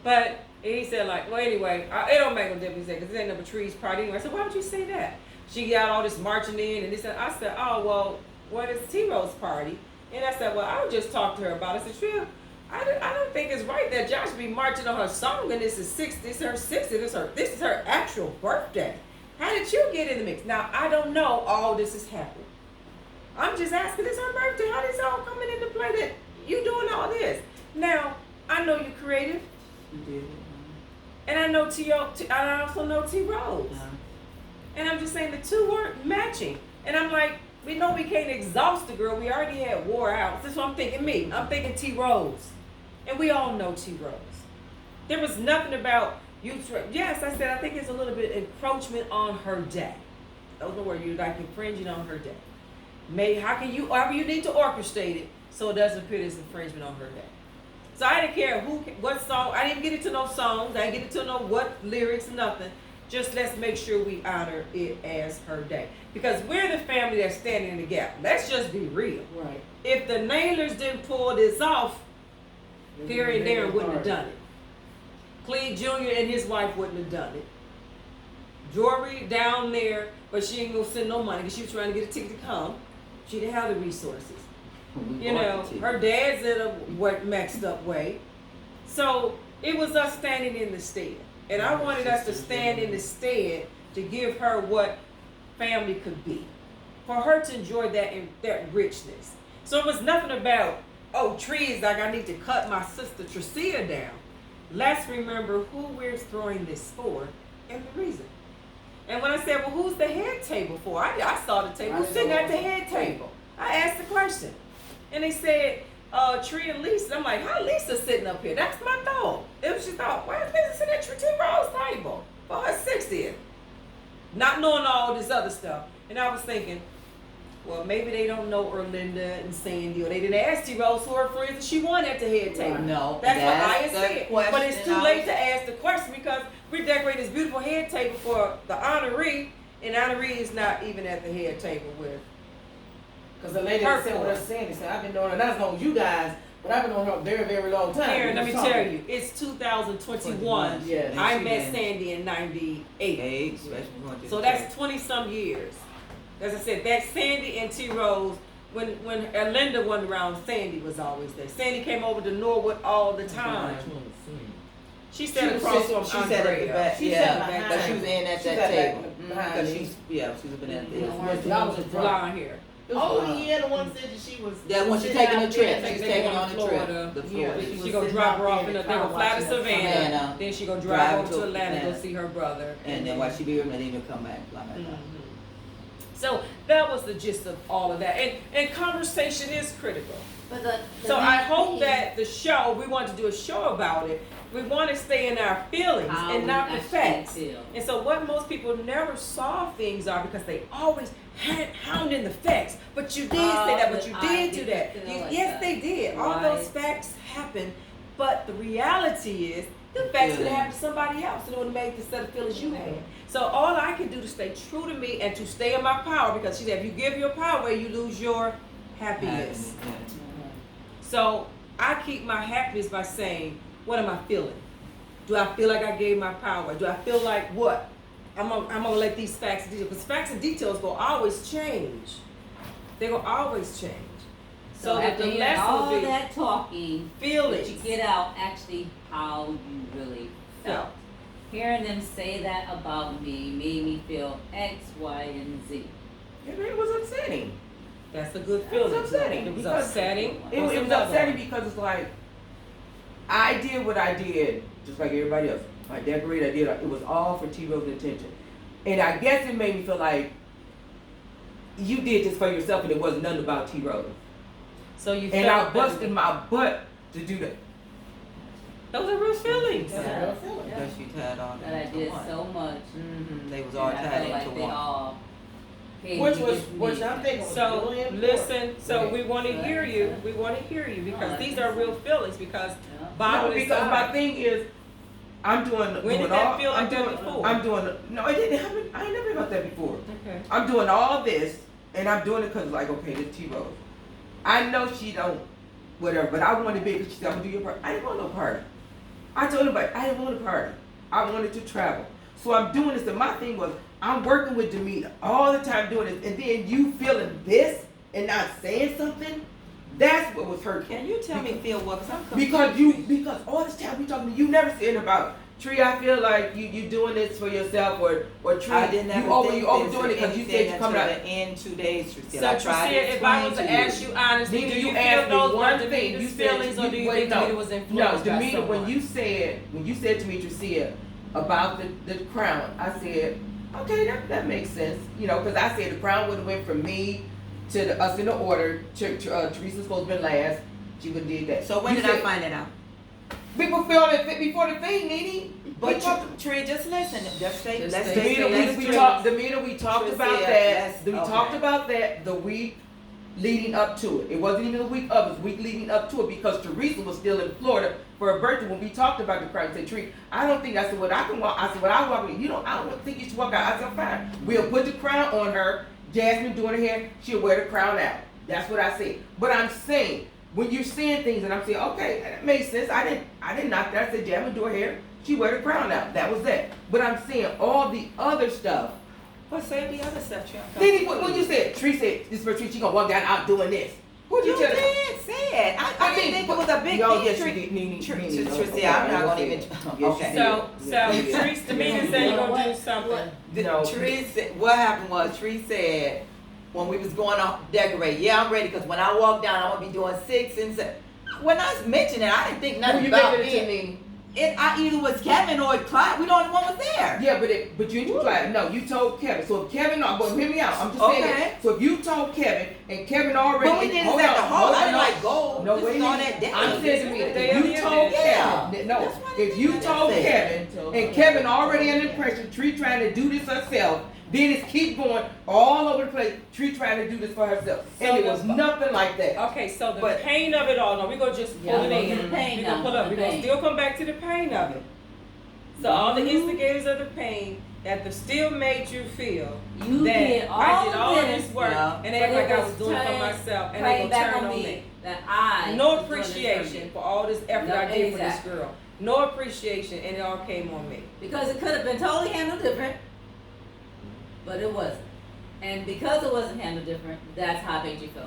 But he said, like, well, anyway, it don't make no difference because this ain't no Tree's party anyway. I said, why would you say that? She got all this marching in and this and I said, oh, well, what is T Rose party? And I said, well, I would just talk to her about it. I said, Tria, I don't think it's right that Josh be marching on her song and this is her 60th. This is her actual birthday. How did you get in the mix? Now, I don't know all this is happening. I'm just asking, it's her birthday. How this all coming into play that you doing all this? Now, I know you're creative. You did. And I know I also know T Rose. And I'm just saying the two weren't matching. And I'm like, we know we can't exhaust the girl. We already had wore out. That's what I'm thinking me. I'm thinking T Rose. And we all know T Rose. There was nothing about you. Yes, I said, I think it's a little bit encroachment on her day. Those are the words, you're like infringing on her day. However you need to orchestrate it so it doesn't appear as infringement on her day. So I didn't care what song, I didn't get into no songs, I didn't get into no what lyrics, nothing. Just let's make sure we honor it as her day. Because we're the family that's standing in the gap. Let's just be real. Right. If the Nailers didn't pull this off, Perry and Darren wouldn't have done it. Cleve Jr. and his wife wouldn't have done it. Jory down there, but she ain't gonna send no money because she was trying to get a ticket to come. She didn't have the resources. You know, her dad's in a messed up way. So it was us standing in the stead. And I wanted us to stand in the stead to give her what family could be. For her to enjoy that richness. So it was nothing about, trees, like I need to cut my sister Tricia down. Let's remember who we're throwing this for and the reason. And when I said, well, who's the head table for? I saw the table. Who's sitting at the head table? I asked the question. And they said, Tree and Lisa. I'm like, how Lisa sitting up here? That's my thought. It was just thought, why is Lisa sitting at T Rose table for her 60th? Not knowing all this other stuff. And I was thinking, well, maybe they don't know Erlinda and Sandy, or they didn't ask T Rose who her friends that she wanted at the head table. No, That's what I had the said. question But it's too I late was- to ask the question because we're decorating this beautiful head table for the honoree, and honoree is not even at the head table with. Because the lady that said what I said, said, I've been knowing her, not as long as you guys, but I've been knowing her a very, very long time. Karen, let me Sorry. tell you, it's 2021. Yes. I met Sandy in 98. Especially going to So the that's church. 20 some years. As I said, that's Sandy and T Rose. when Linda wasn't around, Sandy was always there. Sandy came over to Norwood all the time. She sat across from She sat at the Andrea. back, She yeah, sat behind. but she was in at She that sat table. back behind Because me. she's been at this. Y'all was a drunk. Blonde hair. Oh, yeah, the one said that she was. That when she's sitting taking a out trip, there she's they taking going on to the trip. Florida. The Yeah, Florida. she She was gonna sitting drop out her there off in in the they gonna car fly to watching Savannah. Savannah. Then she gonna Drive drive over to to Atlanta to go Atlanta. see her brother. And then while she be here, and then even come back. Blah, blah, blah. So that was the gist of all of that. And conversation is critical. But the So main I hope thing that the show, we want to do a show about it. We want to stay in our feelings how and we not the actually facts. feel. And so what most people never saw things are because they always had hounding the facts. But you did say that, but you I did do didn't that. feel like Yes, that. they did. All those Right. facts happened. But the reality is the facts could have happened to somebody else and it would have made the set of feelings you had. So all I can do to stay true to me and to stay in my power, because she said if you give your power away, you lose your happiness. So I keep my happiness by saying, what am I feeling? Do I feel like I gave my power? Do I feel like what? I'm gonna let these facts and details, because facts and details will always change. They will always change. So that after the hearing lesson all will be that talking, feelings. that you get out actually how you really felt. Hearing them say that about me made me feel X, Y, and Z. It was upsetting. That's a good It feeling. was upsetting. It was because upsetting. It was upsetting because it's like, I did what I did, just like everybody else. I decorated, I did, it was all for T-Rose's attention. And I guess it made me feel like you did this for yourself and it wasn't nothing about T-Rose. So you And felt I busted my butt to do that. Those are real feelings. Yeah. Because she tied all That I did so much. They was all and I tied felt into like they one. all came Which to was, get which me. I'm thinking was So really important. listen, so we want to hear you. We want to hear you because these are real feelings. Because Bible No, is because my God. thing is, I'm doing. When doing did that all, feel like I'm that doing, before? I'm doing. No, it didn't happen. I ain't never got that before. Okay. I'm doing all this, and I'm doing it because like, okay, this T-Rose. I know she don't, whatever, but I wanted to be. Because she said, I'm gonna do your party. I didn't want no party. I told everybody I didn't want a party. I wanted to travel. So I'm doing this, and my thing was, I'm working with Demeter all the time doing this, and then you feeling this and not saying something. That's what was hurtful. Can you tell me, Phil, what? Because I'm confused. Because all this time we talking, you never said about Tree. I feel like you doing this for yourself, or Tree. I didn't ever you overdoing it because you said you coming out. in 2 days. So I tried Tricia, to if I explain was to to ask you. you honestly, Nina, do you asked feel those me were one thing. Demeter's You said feelings, or do you wait, think no. Demeter was No, influenced by Demeter, someone? when you said to me, Tricia, about the crown, I said, okay, that makes sense. You know, because I said the crown would have went from me to us in the order. Teresa's supposed to be last. She would have did that. So when You did I said- find that out? Before the thing, Nene. But Tree, just listen. Just stay. Just Let's stay- stay. Demeter, we talked Tricia, about that. let's- We okay. talked about that the week leading up to it. It wasn't even the week of, it was the week leading up to it because Teresa was still in Florida for her birthday when we talked about the crown. I said, Tree, I don't think, I said, what I can walk, I said, what I walk with, I don't think you should walk out. I said, fine. We'll put the crown on her. Jasmine doing her hair, she'll wear the crown out. That's what I said. But I'm saying, when you're saying things and I'm saying, okay, that makes sense. I didn't knock that. I said, Jasmine do her hair, she wear the crown out. That was that. But I'm saying all the other stuff. But say the other stuff, Then when you said, Tree said, this for Tree, she gonna walk down out doing this. Who'd you You tell her? did say it. I didn't think it was a big Oh, deal. yes, Tree- you did. Nene, Tricia, I'm not gonna even. Okay. So Yes, Treese, Demeter said you're gonna do something. No. Tree said, what happened was Tree said when we was going off decorate, yeah, I'm ready because when I walk down, I'm gonna be doing 6 and 7. When I mentioned it, I didn't think Who nothing you about making it to, it. Nene? I either was Kevin or Clyde. We the only one was there. Yeah, but you ain't Clyde. No, you told Kevin. So if Kevin, no, but hear me out. I'm just saying Okay. that. So if you told Kevin and Kevin already, But we did hold this at the on, hall. hold I on, didn't no. like go. No, This wait is a on minute. that day. I'm saying to me, Day if of you the told event. Kevin, no, That's what I if you did. told That's Kevin it. and Kevin already under impression, Tree trying to do this herself, then it's keep going all over the place. Tree trying to do this for herself, and So it was the- nothing like that. Okay, so the But- pain of it all, no, we're gonna just Yeah, pull it I'm gonna in. do the pain We're now, gonna pull up, the we're gonna pain. still come back to the pain of it. So all the instigators of the pain that still made you feel You that did all I did all of this this, work yeah. and they act But like it I was was doing it for turned myself and they right gonna back turn on on me me. that I No was doing this for appreciation you. for all this effort No, I did for this exactly. girl. No appreciation and it all came on me. Because it could have been totally handled different, but it wasn't. And because it wasn't handled different, that's how I made you feel.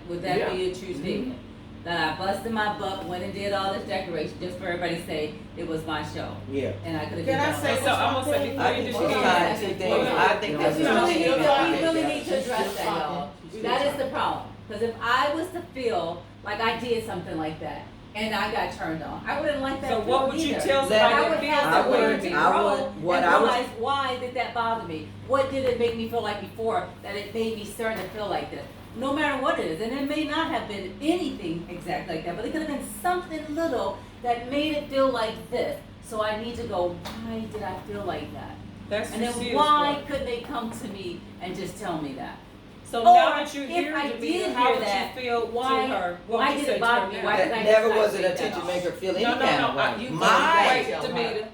Would that be a true statement? That I busted my butt, went and did all this decoration just for everybody to say it was my show. Yeah. And I could have Can I say So I'm gonna say before I you think do she's that. trying to think. I think that's We two really, need, different we really things. need to address that, y'all. That is the problem. Because if I was to feel like I did something like that and I got turned on, I wouldn't like that. So what would you tell somebody I that would feels have that to way? learn to grow and I would- realize why did that bother me? What did it make me feel like before that it made me start to feel like this? No matter what it is, and it may not have been anything exact like that, but it could have been something little that made it feel like this. So I need to go, why did I feel like that? That's And then Cecile's why point. couldn't they come to me and just tell me that? So Or now that you if hear I Jamila, did how hear would that, you feel why- to her? What why would you did say it to bother her me? now? Why did I That just never not was an take that attention off? maker feel any No, kind of no, way. you My- wait, tell her. Demita.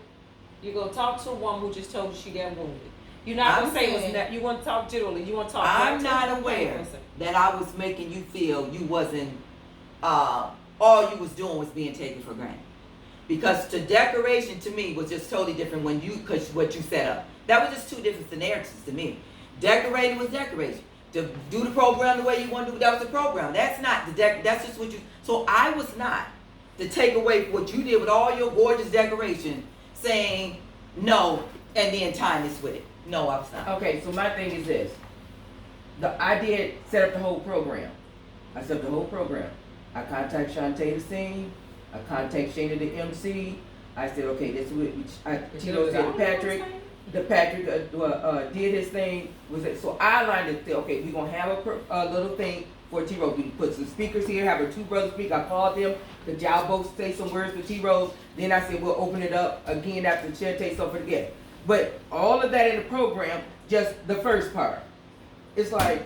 You gonna talk to a woman who just told you she got wounded. You're not gonna I'm say what's saying- that. You want to talk generally. You want to talk. I'm to not the aware person. that I was making you feel you wasn't, all you was doing was being taken for granted. Because the decoration to me was just totally different when cause what you set up. That was just two different scenarios to me. Decorating was decoration. To do the program the way you want to do it, that was the program. That's not that's just what you, so I was not to take away what you did with all your gorgeous decoration, saying no, and then tying this with it. No, I was not. Okay, so my thing is this. I did set up the whole program. I set up the whole program. I contacted Shantae to sing. I contacted Shana the MC. I said, okay, this is what Tito said to Patrick. The Patrick did his thing. So I aligned it. Okay, we're gonna have a little thing for T Rose. We put some speakers here. Have her two brothers speak. I called them. Could y'all both say some words for T Rose? Then I said we'll open it up again after Shantae something again. But all of that in the program, just the first part. It's like,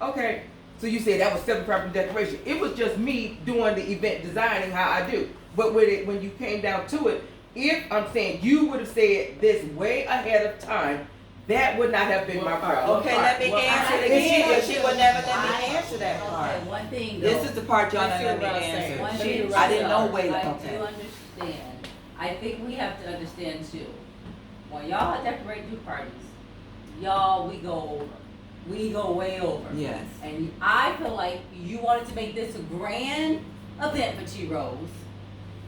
okay. So you said that was separate from decoration. It was just me doing the event designing how I do. But when you came down to it, if I'm saying you would have said this way ahead of time, that would not have been my problem. Okay, let me answer it again, but she would never let me answer that part. Okay, one thing though. This is the part y'all Let's not let me see what I'm saying. One answer. thing I didn't know though, wait, I do okay. understand. I think we have to understand too. When y'all decorate new parties, y'all, we go over. We go way over. Yes. And I feel like you wanted to make this a grand event for T Rose.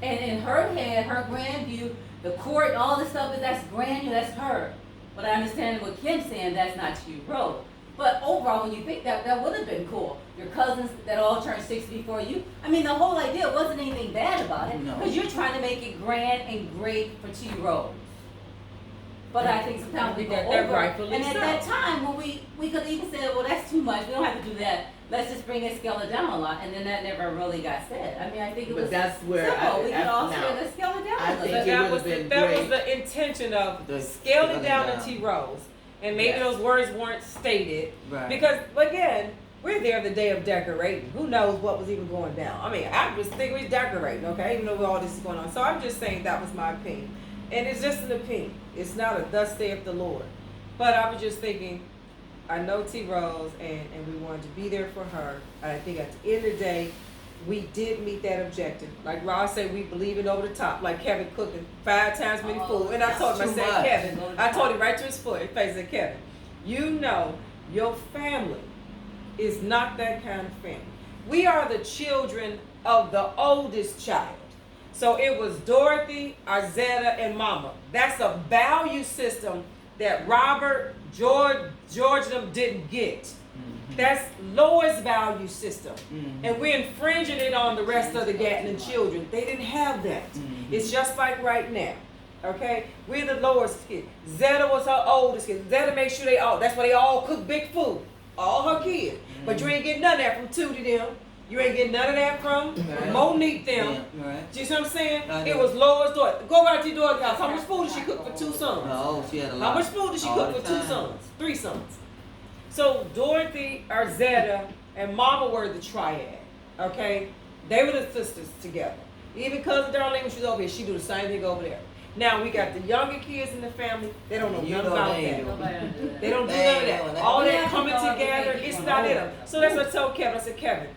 And in her head, her grand view, the court, all this stuff, that's grand, that's her. But I understand what Kim's saying, that's not T Rose. But overall, when you think that would have been cool. Your cousins that all turned 60 before you. I mean, the whole idea wasn't anything bad about it. No. Because you're trying to make it grand and great for T Rose. But I think sometimes we go That over. rightfully And at so. that time, when we could even say, well, that's too much. We don't have to do that. Let's just bring it, scale it down a lot. And then that never really got said. I mean, I think it But was that's where simple. We could all now, say, let's scale it down I a little think bit. it That would've was been that was great. the intention of The scaling scaling down down. the T Rose, and maybe Yes. those words weren't stated Right. because again. We're there the day of decorating. Who knows what was even going down? I mean, I was thinking we decorating, okay? Even though all this is going on. So I'm just saying that was my opinion. And it's just an opinion. It's not a thus saith the Lord. But I was just thinking, I know T Rose and we wanted to be there for her. And I think at the end of the day, we did meet that objective. Like Ross said, we believe in over the top. Like Kevin cooking 5 times many food. And I told him, I Too said, much. Kevin, I told him right to his face, I said, Kevin, you know your family is not that kind of family. We are the children of the oldest child. So it was Dorothy, Arzetta, and Mama. That's a value system that Robert, George and them didn't get. That's Lois' value system. And we're infringing it on the rest of the Gatlin children. They didn't have that. It's just like right now. Okay? We're the lowest kid. Zeta was her oldest kid. Zeta made sure that's why they all cook big food. All her kids. But you ain't getting none of that from Tootie them. You ain't getting none of that from Monique them. Yeah, right. Do you see what I'm saying? I It do. was Laura's daughter. Go right to your daughter's house. How much food did she cook for 2 sons? Oh, she had a How lot. much food did she All cook the for 2 time. sons? 3 sons. So Dorothy, Arzetta, and Mama were the triad. Okay? They were the sisters together. Even cousin Darlene, when she was over here, she do the same thing over there. Now we got the younger kids in the family. They don't know You nothing know about they ain't that. doing Nobody don't do that. They don't do They none ain't of doing that. that. All We that have coming to go together, and make it's it not in one. them. So that's what I told Kevin. I said, Kevin,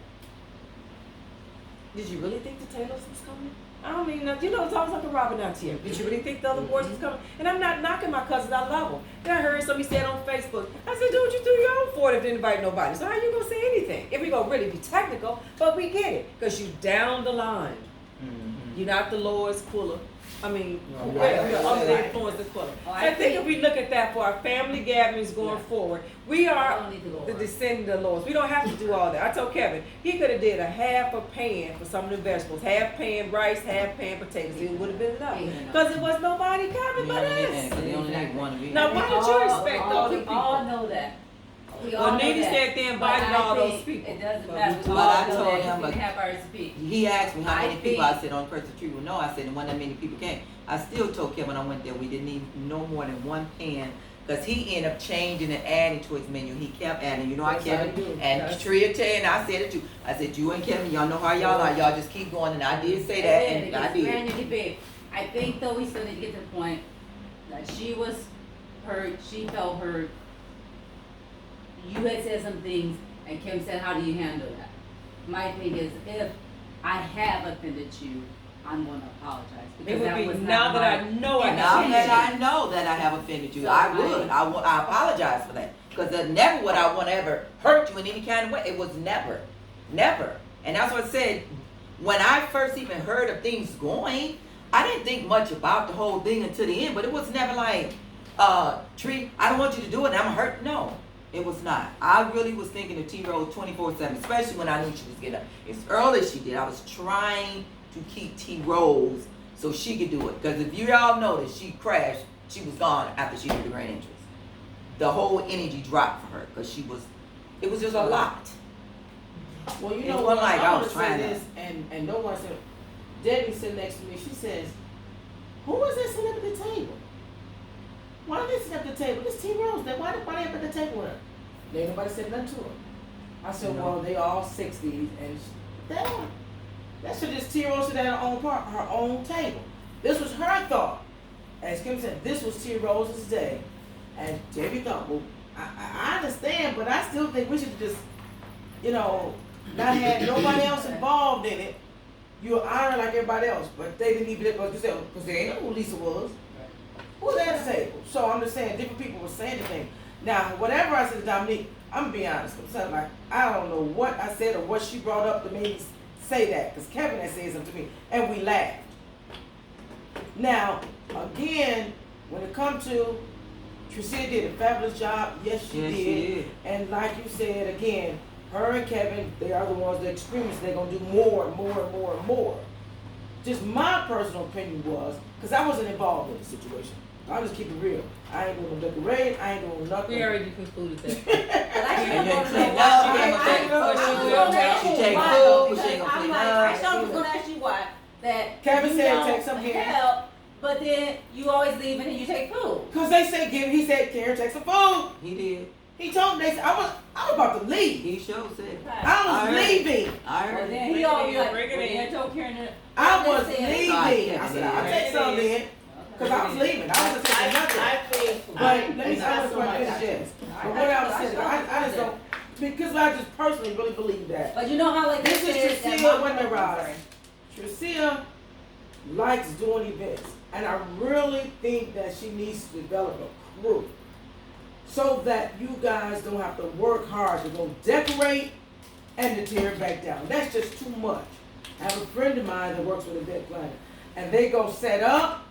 did you really think the Taylors was coming? I don't even know. You know, it's always like a robin out here. Did you really think the other boys was coming? And I'm not knocking my cousins. I love them. Then I heard somebody say it on Facebook. I said, dude, you threw your own fort if didn't invite nobody. So how you gonna say anything? If we gonna really be technical, but we get it. Because you down the line. You're not the lowest puller. I mean, you're under the influence of puller. I think if we look at that for our family gatherings going forward, we are the descendant of the lowest. We don't have to do all that. I told Kevin, he could have did a half a pan for some of the vegetables. Half pan rice, half pan potatoes. It would have been enough. Because it was nobody coming but us. Now, why did you expect all the people? We all know that. Well, Nene said they invited all those people. It doesn't matter. But I told him, we didn't have our speak. he asked me how I many people, I think- said, on person tree, well, no, I said, and when that many people came. I still told Kevin when I went there, we didn't need no more than one pan, because he ended up changing and adding to his menu. He kept adding, you know, That's how Kevin, he do. and That's- Tria tell you, and I said it too. I said, you and Kevin, y'all know how y'all are, y'all just keep going, and I did say that, and I did. Ran your debate. I think though we still need to get to the point that she was heard, she felt heard. You had said some things and Kim said, how do you handle that? My thing is, if I have offended you, I'm gonna apologize. It Because would that be was now not that my- I know I Now have. that I know that I have offended you, So I would. I apologize for that. Because never would I want to ever hurt you in any kind of way. It was never. Never. And that's what I said. When I first even heard of things going, I didn't think much about the whole thing until the end. But it was never like, Tree, I don't want you to do it and I'm hurt. No, it was not. I really was thinking of T-Rose 24/7, especially when I knew she was getting up as early as she did. I was trying to keep T-Rose so she could do it. Because if you all noticed, she crashed. She was gone after she did the grand entrance. The whole energy dropped for her because it was just a lot. Well, you It know wasn't what? like I I want was to say trying to- this, and no one said. Debbie sitting next to me. She says, "Who is that sitting up at the table? Why are they sitting at the table? This T Rose. Why they up at the table with her? There ain't nobody said nothing to her." I said, No. "Well, they all 60s, and that should just T Rose sit at her own table. This was her thought. As Kim said, this was T Rose's day, and Debbie thought, well, I understand, but I still think we should just, not have nobody else involved in it. You're honoring like everybody else, but they didn't even because they ain't know who Lisa was. Who was at the table? So I'm just saying, different people were saying the thing. Now, whatever I said to Dominique, I'm gonna be honest. I'm like, I don't know what I said or what she brought up to me say that, because Kevin had said something to me, and we laughed. Now, again, when it comes to Tricia did a fabulous job. Yes, she did. And like you said, again, her and Kevin, they are the ones that experienced. They're gonna do more and more and more and more. Just my personal opinion was, because I wasn't involved in the situation. I'll just keep it real. I ain't doing no decorating. I ain't doing nothing. We already concluded that. But I And still then want to clean know up. why. She will. She take Why, food, though, she ain't gonna because clean I'm up. like, I sure was gonna ask you why. That Kevin you said don't take some here. help, but then you always leave and you take food. Because they said, he said, Karen, take some food. He did. He told me, I was about to leave. He sure said. I was I heard. leaving. I Well, heard. then he always like, Bring it well, in. yeah, told Karen that. I was They said- leaving. I said, I'll take some then. Because I was leaving. I wasn't taking nothing. I think. But let me finish this. But what I was saying, I just don't, because I just personally really believe that. But you know how like This they is said that Tricia my- Winterrise. Tricia likes doing events, and I really think that she needs to develop a crew so that you guys don't have to work hard to go decorate and to tear it back down. That's just too much. I have a friend of mine that works with an event planner, and they go set up,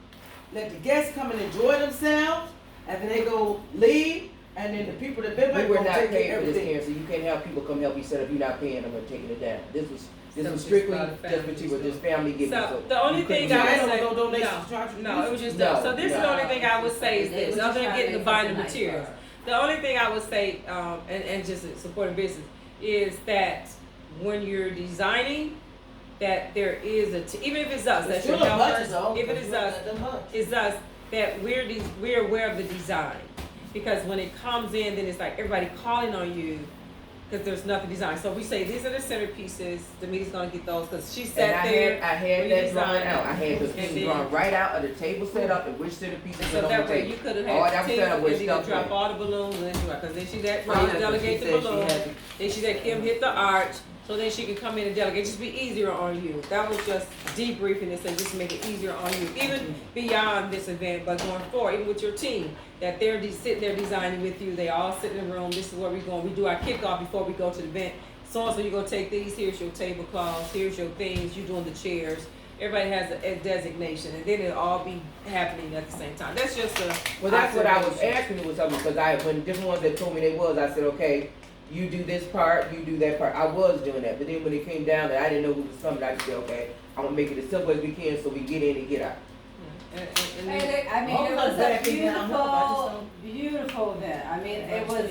let the guests come and enjoy themselves, and then they go leave, and then the people that been We back were go not take care paying of for this, everything. Karen, so you can't have people come help you set up, you're not paying them or taking it down. This was So strictly just about just what you were, just family giving. So the only you couldn't thing do I that. would say, No donations, no, contributions? no, it was just No, so this is no. the only thing I would say is They this. was Other just than trying getting to the get binding something nice materials, for her. the only thing I would say, and just supporting business, is that when you're designing, that there is even if it's us, It's that's still your a budget, helpers, though, if it because is we're us, not that much. it's us that we're aware of the design, because when it comes in, then it's like everybody calling on you. Because there's nothing designed. So we say these are the centerpieces. Demi's gonna get those because she And sat there. I had when you that drawn designed out. it. I had the And piece then- drawn right out of the table set up and which centerpieces So were on the that way table. you could have All that had was set up 10 with and you could stuff drop in. all the balloons and then because then she that Right, that's what delegate she the said she balloon. had to- Then she said Kim hit the arch. so then she can come in and delegate. Just be easier on you. That was just debriefing this and just make it easier on you, even beyond this event, but going forward, even with your team, that they're sitting there designing with you. They all sit in the room. This is where we're going. We do our kickoff before we go to the event. So you're gonna take these. Here's your tablecloths. Here's your things. You doing the chairs. Everybody has a designation, and then it'll all be happening at the same time. That's just a. Well, that's what I was observation. asking you was something, because when different ones that told me they was, I said, okay, you do this part, you do that part. I was doing that, but then when it came down that I didn't know who was coming, I just said, okay, I'm gonna make it as simple as we can so we get in and get out. And I mean, it was a beautiful, beautiful event. I mean, it was.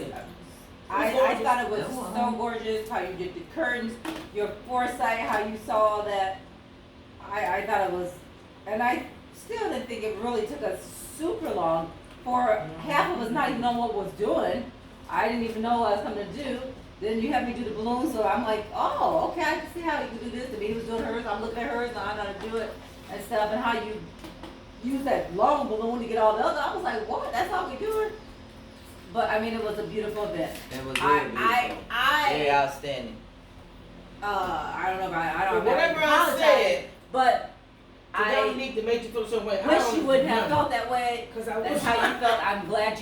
I thought it was so gorgeous how you did the curtains, your foresight, how you saw that. I thought it was, and I still didn't think it really took us super long for half of us not even know what was doing. I didn't even know what I was coming to do. Then you had me do the balloons, so I'm like, oh, okay, I can see how you can do this. The baby was doing hers, I'm looking at hers, and I know how to do it and stuff, and how you use that long balloon to get all the other. I was like, what? That's how we do it? But I mean, it was a beautiful event. It was very beautiful. Very outstanding. I don't know if I don't But whatever I said, but I I don't need to make you feel some way. I wish don't you wouldn't have know. felt that way. Cause I That's wish how you felt. I'm glad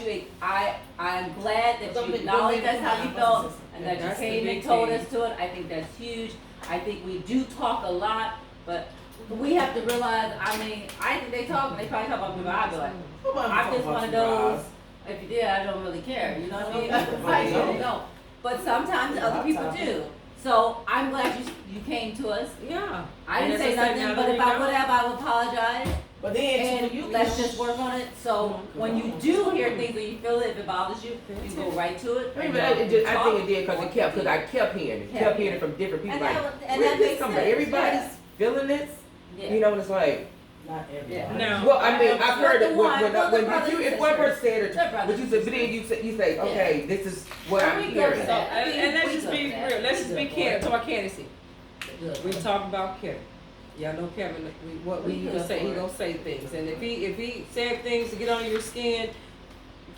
I'm glad that you acknowledged that's how you felt and that you That's the came big and told thing. us to it. I think that's huge. I think we do talk a lot, but we have to realize, I mean, I think they talk, they probably talk about me, but I'd be like, Nobody I'm talk just about one of you, Roz. those, if you did, I don't really care, you know what I mean? Right. I really don't. But sometimes other people do. So I'm glad you came to us. yeah. I didn't And say as I said, nothing, now but that if we I know- would have, I would apologize. But then And you let's just work on it. So when you do hear things or you feel it, if it bothers you, you go right to it. I and mean, I think it did because talk. I kept hearing it. Kept hearing it from different people. And Like, that was- and where's that this makes coming from? sense, Everybody's yeah. feeling this? Yeah. You know, and it's like, not everybody. No. well, I mean, I've heard it Well, the brothers if and one sisters. person said The it, brothers but you said, but then you say, okay, this is what And I'm we go to hearing. that. And let's just be We go real. Let's to just that. be candid. Talk about candidacy. Good. We talk about Kevin. Y'all know Kevin. What we We used good to say, for he it. gonna say things, and if he said things to get on your skin,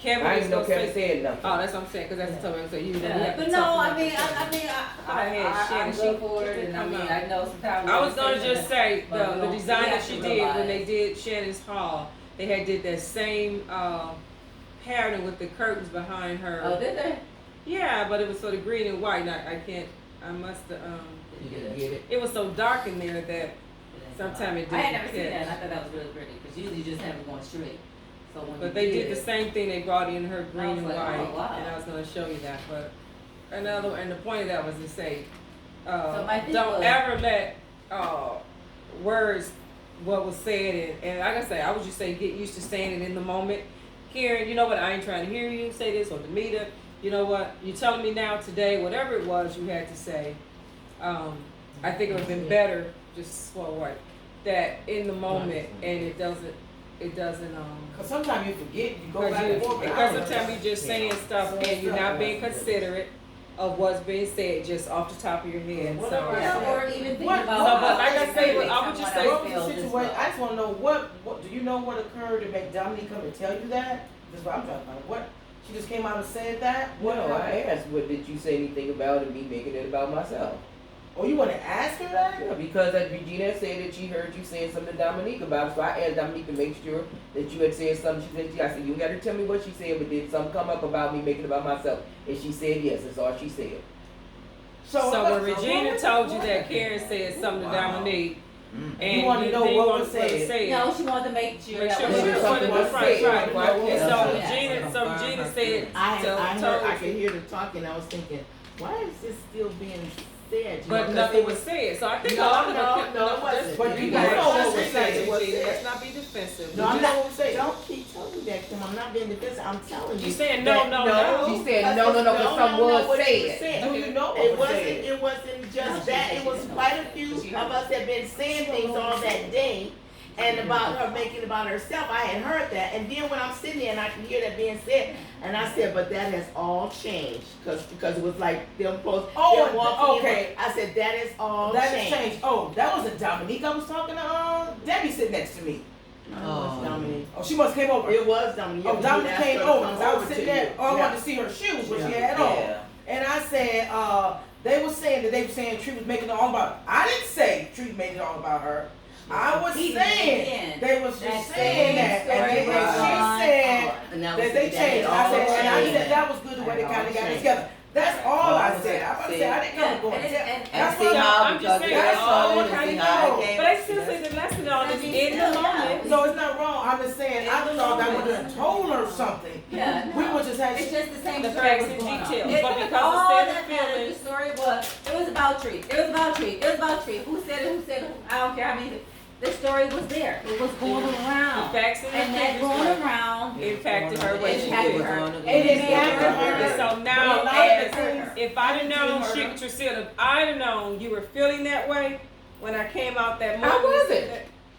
Kevin I is didn't know gonna Kevin say. said nothing. Oh, that's what I'm saying, 'cause that's the time. So you know, we Yeah, have to but toughen no, up I mean, the Kevin. I'm good for it, and I mean, I know sometimes. I was gonna just say But the we design that have she to did when realize- they did Shannon's Hall. They had did that same pattern with the curtains behind her. Oh, did they? Yeah, but it was sort of green and white. And I can't. I must have. You didn't get it. It was so dark in there that sometimes it I had didn't never seen that, catch. and I thought that was really pretty, because usually you just have it going straight. So when But you they did it- the same thing. They brought in her green was and like, white, oh, wow. and I was going to show you that. But and the point of that was to say, So my thing don't was- ever let words what was said and like I say, I would just say get used to saying it in the moment. Karen, you know what? I ain't trying to hear you say this, or Demita, you know what? You're telling me now today, whatever it was you had to say. I think it would have been better just slow right that in the moment, and it doesn't. Cause sometimes you forget, you go back and forth. Because sometimes you're just saying stuff and you're not being considerate of what's being said just off the top of your head. So, Yeah, or even thinking What- about. so, but like I say, I would just say- What was the situation? I just wanna know what, do you know what occurred to make Dominique come and tell you that? That's what I'm trying to find out. What, she just came out and said that? What No, I happened? asked, what did you say anything about it, me making it about myself? Oh, you wanna ask her that? Yeah, because Regina said that she heard you saying something to Dominique about it, so I asked Dominique to make sure that you had said something. She said, I said, you got to tell me what she said, but did something come up about me making it about myself? And she said yes, that's all she said. so when Regina told you that Karen said something to Dominique, and You wanna know then what wanted was to said. say it. No, she wanted to make sure Make that sure was. Maybe she something was was right, said. right. And Yeah. so Regina said, I told could hear the talking. I was thinking, why is this still being said? You know, but 'cause nothing it was said. So I think No, a lot of no, the it wasn't. But you you know know what what was was said. said, It was Regina. said. Let's not be defensive. No, You I'm know not. what I'm saying? Don't keep telling that, Kim. I'm not being defensive. I'm telling you. You saying that- no. She said no, because something was what she said. Do you know what It was wasn't. said? It wasn't just No, she that. said It she was didn't quite know. a few But she of us that been saying things all that day, and about her making about herself. I had heard that, and then when I'm sitting there and I can hear that being said, and I said, but that has all changed because it was like them post. Oh, them walking in. okay. I said that is all That has changed. changed. Oh, that wasn't Dominique I was talking to. Debbie sitting next to me. No, it was Dominique. Oh, she must came over. It was Dominique. Oh, Dominique came over because I was sitting there. Oh, I Yeah. wanted to see her shoes, what she Yeah. had on. Yeah. And I said, they were saying Tree was making it all about. I didn't say Tree made it all about her. I was He saying did. they was That just saying that, same and story then was she on. said And that that they changed. And I said that was good the way they kind of got it together. That's all I said. I didn't come to go and tell. And That's see what how, I'm because just of saying, that that's all soul they and see kinda how know. it came. But I still say the lesson on is in the moment. So it's not wrong. I'm just saying, I thought I would have told her something. Yeah, no. We would just have. It's just the same The story facts was and going on. details, It but was because all instead of that mattered, feelings- the story was about Tree. It was about Tree. It was about Tree. Who said it? Who said it? I don't care. I mean, the story was there. It was going The around. facts and And the that figures going were around, impacted her way it she impacted did. her. It impacted her. And so now, But a lot of as the things- if I'd have known, Everything hurt. Trisilla, if I'd have known you were feeling that way when I came out that morning. wasn't.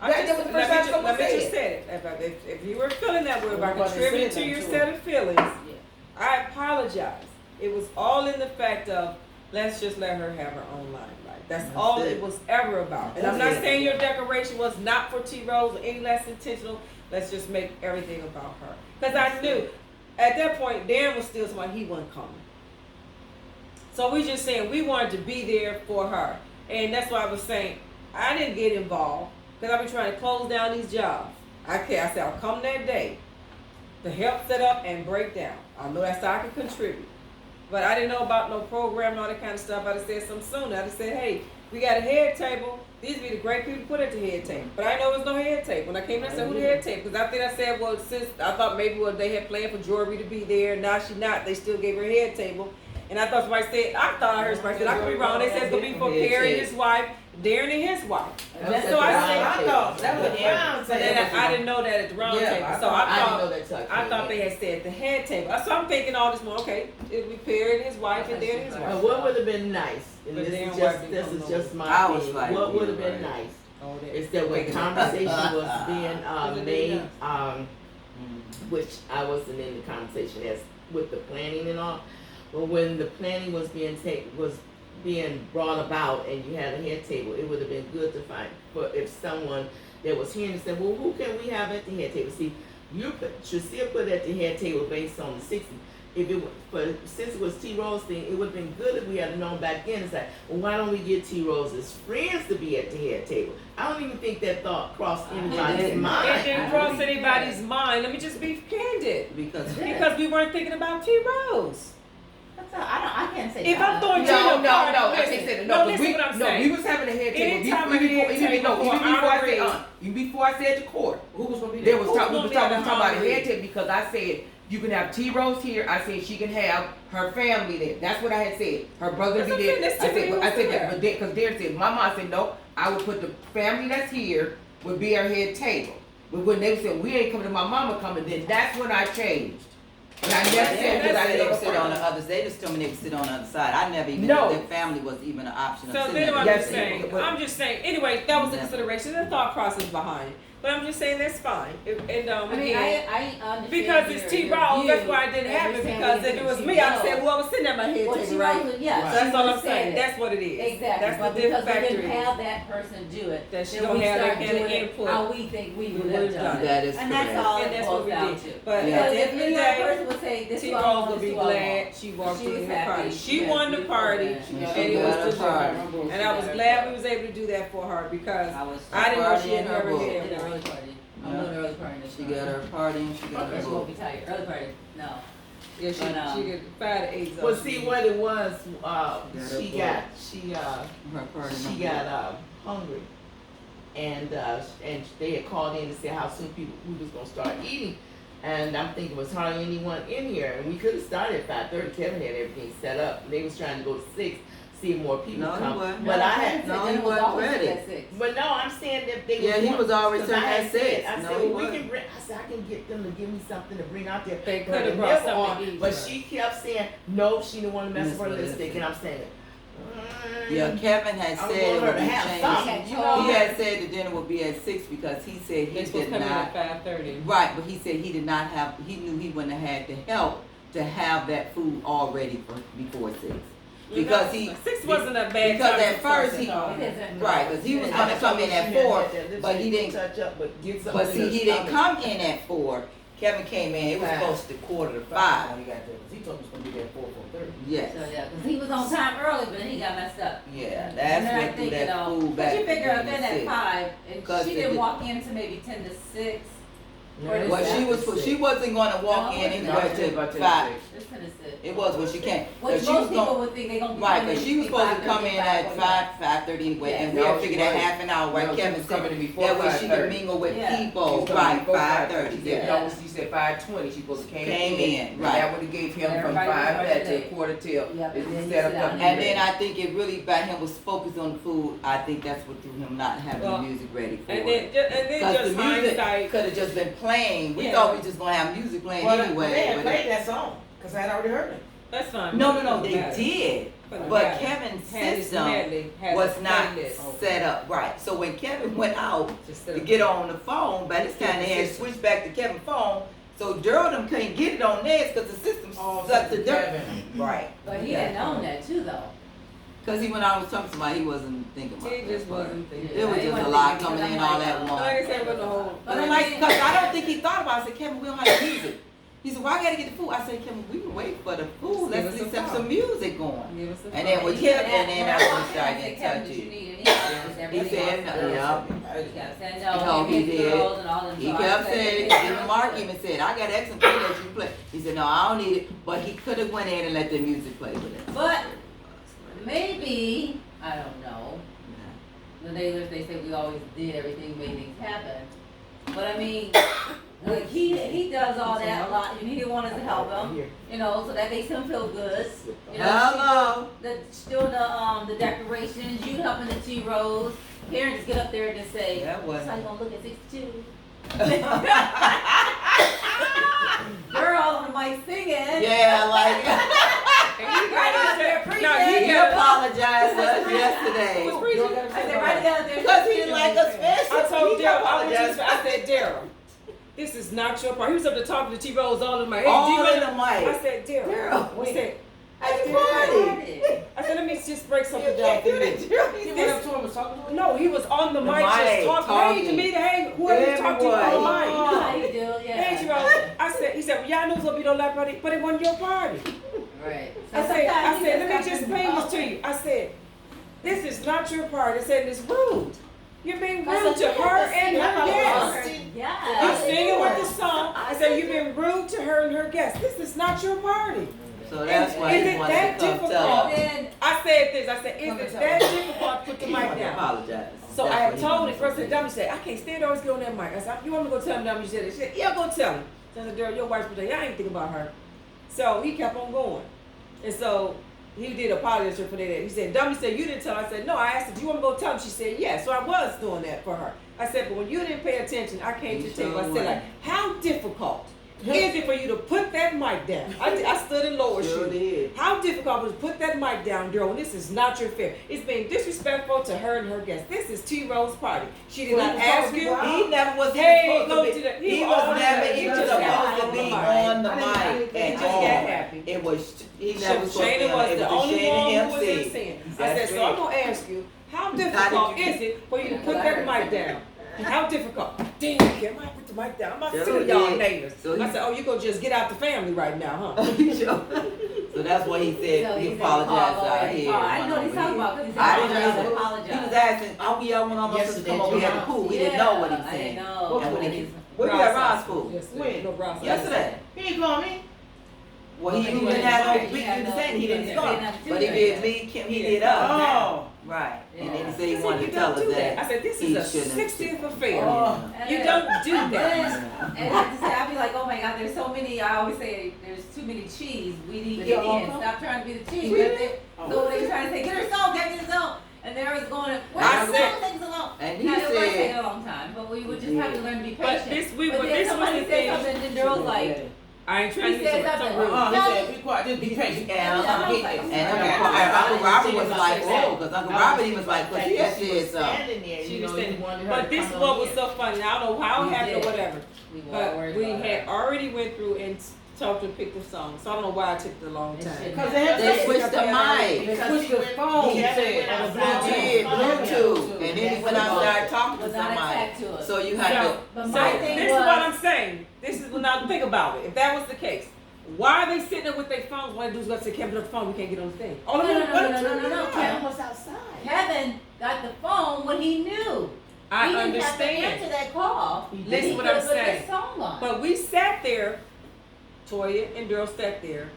I That was the first time someone let me said just say it. If you were feeling that way, if I Nobody contributed said to your nothing set of feelings, Yeah. I apologize. It was all in the fact of, let's just let her have her own limelight. That's all it was ever about. And I'm not saying your decoration was not for T Rose or any less intentional. Let's just make everything about her. Because I knew at that point, Darren was still somebody he wasn't coming. So we just saying we wanted to be there for her. And that's why I was saying I didn't get involved because I've been trying to close down these jobs. I said I'll come that day to help set up and break down. I know that's how I can contribute. But I didn't know about no program and all that kind of stuff. I'd have said something sooner. I'd have said, hey, we got a head table. These would be the great people to put at the head table. But I know there was no head table. When I came in, I said, who the head table? Because I think I said, well, since I thought maybe they had planned for Jory to be there. Now she not. They still gave her a head table. And I thought somebody said, I heard somebody said, I could be wrong. They said it's going to be for Perry and his wife, Darren and his wife. So I said, I thought that was a round so then table. I didn't know that at the round table. So I thought they had said the head table. So I'm thinking all this more, okay, it'll be Perry and his wife and Darren and his wife. What would have been nice, and But this then is why just, be this coming is just my I was opinion, like, what would have yeah, been right. nice Oh, that- is that when conversation was being made, which I wasn't in the conversation as with the planning and all, but when the planning was being brought about and you had a head table, it would have been good to find, but if someone that was here and said, well, who can we have at the head table? See, should still put at the head table based on the 60. If it was, since it was T Rose thing, it would have been good if we had known back then. It's like, well, why don't we get T Rose's friends to be at the head table? I don't even think that thought crossed anybody's It mind. didn't cross anybody's mind. Let me just be candid. Because We weren't thinking about T Rose. I can't say If that. I'm throwing No, no, I can't say that. No, listen we, what I'm no, saying. we was having a head table. Anytime a head table Even before I said to court, Who was gonna be there there? was Who's talk, we gonna was be at talking the about a Hungry? head table because I said you can have T Rose here. I said she can have her family there. That's what I had said. Her brother That's be what I'm there. saying. That's Tiffany I said, was there. but because Darren said, my mom said no. I would put the family that's here would be our head table. But when they said we ain't coming, to my mama coming, then that's when I changed. And I never said because I they didn't would sit on the others. They just told me they would sit on the other side. I never even No. knew their family was even an option. Of So sitting then at I'm the Yes, just table. saying, but- I'm just saying, anyway, that was a Never. consideration, the thought process behind it. But I'm just saying that's fine. And I mean, again, I understand because it's your T Rose, that's view. why it didn't I happen. understand Because what if it was T me, I'd Rose- say, well, I was sitting at my head Well, table, T right? Rose, yeah, Right. she That's all would I'm say saying. that. That's what it is. Exactly, That's but the because we factor didn't is. have that person do it, That she then don't we have that start kind of doing it input. how we think we would We have would've done done it. it. That is And that's correct. all And it that's what boils we down did. to. But Yeah. at Because the if end of the any other person day, would say, this T is what I Rose want, will this be is what I glad want. she walked She in was the happy. party. She She had won the beautiful party, events. And and she it got was her just party. and I was glad we was able to do that for her because I was I didn't know she had partying her never book. Did had an one. early party. I'm Yeah. doing an early party this She summer. got her party and she got Okay, her she won't book. be tired. Early party, no. Yeah, But, she could 5 to 8. Well, see what it was, she got Her party. hungry. And they had called in to say how soon we was gonna start eating. And I'm thinking, was hardly anyone in here, and we could have started at 5:30. Kevin had everything set up, and they was trying to go to 6, see if more people No, he come. wasn't. But I had, No, he Dinner was wasn't always ready. at 6. but no, I'm saying that they Yeah, was he going- was always 'cause I turning had at said- 6. I No, said, he well, we wasn't. can bring. I said, I can get them to give me something to bring out there. They But could have it brought never something on. to eat. But she kept saying, no, she didn't want to mess Miss with her with lipstick, lipstick. and I'm saying, Yeah, Kevin had I said it want her would to be have changed. something. You know, He had said the dinner would be at 6 because he said he They supposed did to come in not. at 5:30. Right, but he said he did not have. He knew he wouldn't have had the help to have that food all ready for before 6. Because he 6 wasn't a bad because time at to first start he- the call. It isn't. right, because he was I gonna just come told in her at she had 4, that lipstick but he didn't. touch up, but get But something see, in he her didn't stomach. come in at 4. Kevin came in, it was supposed to 4:45. When he got there, 'cause he told me he was gonna be there at 4:30. Yes. So yeah, because he was on time early, but then he got messed up. Yeah, And that's then I what threw think, that food back. but you figure I've to been at six. 5, and 'Cause she it didn't did- walk in until maybe 10 to 6. No, Or it's Well, after she six. wasn't gonna walk No, in no, anyway it's till about 10 to 5. 6. It's 10 to 6. It was when she came. Which 'Cause she most was people gonna, would think they're going to be right, coming because she was in supposed to come in at 5:45. 5:30 anyway, and we No, had she figured that wasn't. half an hour, right? No, she Kevin was coming said in before that way she could 5:30. mingle with Yeah. people, She was right? before 5:30. She said, Yeah. no, she said 5:20. She supposed to Came came in, and right. that would have gave him from Everybody 5 was back to ready. a quarter till. Yep, It and then was you set up sit down to be And ready. then I think it really about him was focused on the food. I think that's what threw him not having Well, the music ready for And it. then Because just the music hindsight. could have just been playing. We Yeah. thought we were just gonna have music playing Well, anyway. they had but played that song, 'cause I had already heard it. That's fine. no, Doesn't they matter. did. Doesn't But matter. Kevin's Had his system medley, had was his not playlist. set up right. So when Kevin went out Just to set up- get on the phone, by this time they had switched back to Kevin's phone. So Durham couldn't get it on theirs because the system Oh, sucked the to dirt. Kevin. Right. But he didn't own that too, though. Because when I was talking to somebody, he wasn't thinking about He that just part. wasn't thinking. It was He just a wasn't lot thinking, coming because in I'm all like, at Like once. I said, with the whole. But I'm like, because I don't think he thought about it. I said, Kevin, we don't have the music. He said, well, I got to get the food. I said, Kevin, we can wait for the food. Give Let's us at least some have some music going. Give us a And then phone. when He Kevin, said, and then when that's I when walked he in, I started said, getting Kevin, did you touchy. need anything? He said, no. You Yeah. gotta say No, no, he maybe did. girls and all them. He So I kept said, saying, "Yeah." even Mark even said, I got X and 3 that you can play. He said, no, I don't need it. But he could have went in and let the music play with it. But maybe, I don't know. The Naylors, they say we always did everything, made things happen. But I mean, like he does all that a lot, and he didn't want us to help him, you know, so that makes him feel good. You know, Hello. still the decorations, you helping the T-Rose. Parents get up there and just say, That "So wasn't. you gonna look at 62?" Girl on the mic singing. Yeah, like, And he Right got out there it. preaching. No, he he got apologized to us yesterday. Who was preaching? I said, right out there. Because he didn't like us fish. I told He Daryl, apologized. I said, Daryl, this is not your part. He was up there talking to T-Rose all in my head. All D-Rose- in the mic. I said, Daryl. Daryl, I said, At the Daryl, party. I said, let me just break You something down can't for do you. that, Gerald. He went up to him and talking to him. No, he was on the The mic, just mic, talking. Hey, to me, to hey, whoever you talk to on the Everyone. mic. You know how you do, yeah. Hey, T-Rose. I said, he said, well, y'all know it's gonna be no lap party, but it wasn't your party. Right. I said, let me just explain this to you. I said, this is not your party. I said, it's rude. You're being rude to her and her guests. Yeah. You singing with the song. I said, you've been rude to her and her guests. This is not your party. So that's Is why it he wanted that to come difficult? tell And us. then, I said this. I said, is it that difficult to put the He mic wanted to down? apologize. So I That's had what he told wanted it to first. And say. Dummy said, I can't stand always get on that mic. I said, you want me to go tell him Dummy said it? She said, yeah, go tell him. So I said, girl, your wife's birthday. I ain't think about her. So he kept on going. And so he did apologize to her for that. He said, Dummy said, you didn't tell her. I said, no, I asked her, do you want me to go tell him? She said, yes. So I was doing that for her. I said, but when you didn't pay attention, I came You to the table. I sure said, like, were. how difficult is it for you to put that mic down? I stood in lower Sure shoes. did. How difficult was it to put that mic down, girl? This is not your fair. It's being disrespectful to her and her guests. This is T-Rose's party. She did Well, not he was ask talking you. about- He never was Hey, even go supposed to to the- be. he He was was on never there. He even just supposed got to on be the mic. on the I didn't mic think He at just all. got happy. It was he So never was supposed to be Shana on was it. It the was only Shana one and who was him in said. sin. I That's said, so I'm it. gonna ask you, how How difficult did you- is it for you to put Yeah, that I mic heard down? How difficult? Damn, Kim, I put the mic down. I'm not Sure sick of y'all did. neighbors. So he- I said, oh, you gonna just get out the family right now, huh? So that's why he said he apologized out here. I know what he's talking about. 'Cause he said, I didn't "Oh, know. apologize." He was asking, "Are we all want almost to Yesterday, come over here at the pool?" We didn't know what he was I saying. didn't know. And when And he, he's- where we at Ron's pool? When? No, Ross. Yesterday. He ain't call me. Well, he He didn't wasn't have no invited. big He had thing to no- say. He he didn't wasn't start. saying nothing to But he her did yet. me, Kim, he did us. Oh. Right. And then he Yeah. said he I said, wanted you to tell don't us do that. that. I said, this he is a shouldn't have 60th affair. Oh. And You then- don't do and that. then- And I just say, I'd be like, oh my God, there's so many. I always say there's too many cheese. We need to Yeah, get in. okay. Stop trying to be the cheese. Really? That's it. So they trying to say, get her zone, get her zone. And they was going, where's I the said- zone? Take so long. And he Now, it was said- taking a long time, but we would just have to learn to be But patient. this- we but were- then this was somebody the said thing. something, and the girl was like, I ain't trying to He get said some something. rude. He No. said, be quiet, just be patient. And Yeah, Uncle I was like, and okay. Uncle Robert was like, Say oh, because Uncle Robert he was like, but he had said something. Standing there, She you was know, you standing. wanted her But to this come on was in. so funny. I don't know how it We happened or did. whatever. we weren't But worried we about had her. already went through and talked and picked the song. So I don't know why it took a long It time. shouldn't. Cause they have They to switched the mic. They switched the phone. He said, on the He did Bluetooth, and then he went out and started talking to Was not somebody. attacked to us. So you had to. But So my thing this is was, what I'm saying. This is now think about it. If that was the case, why are they sitting there with their phones? One dude's gonna say, "Can't put up the phone. We can't get on the thing." no, no. Kevin was outside. Kevin got the phone when he knew. I He didn't have to understand. answer that call. Listen He what I'm could've put saying. this song on. But we sat there, Toya and Daryl sat there.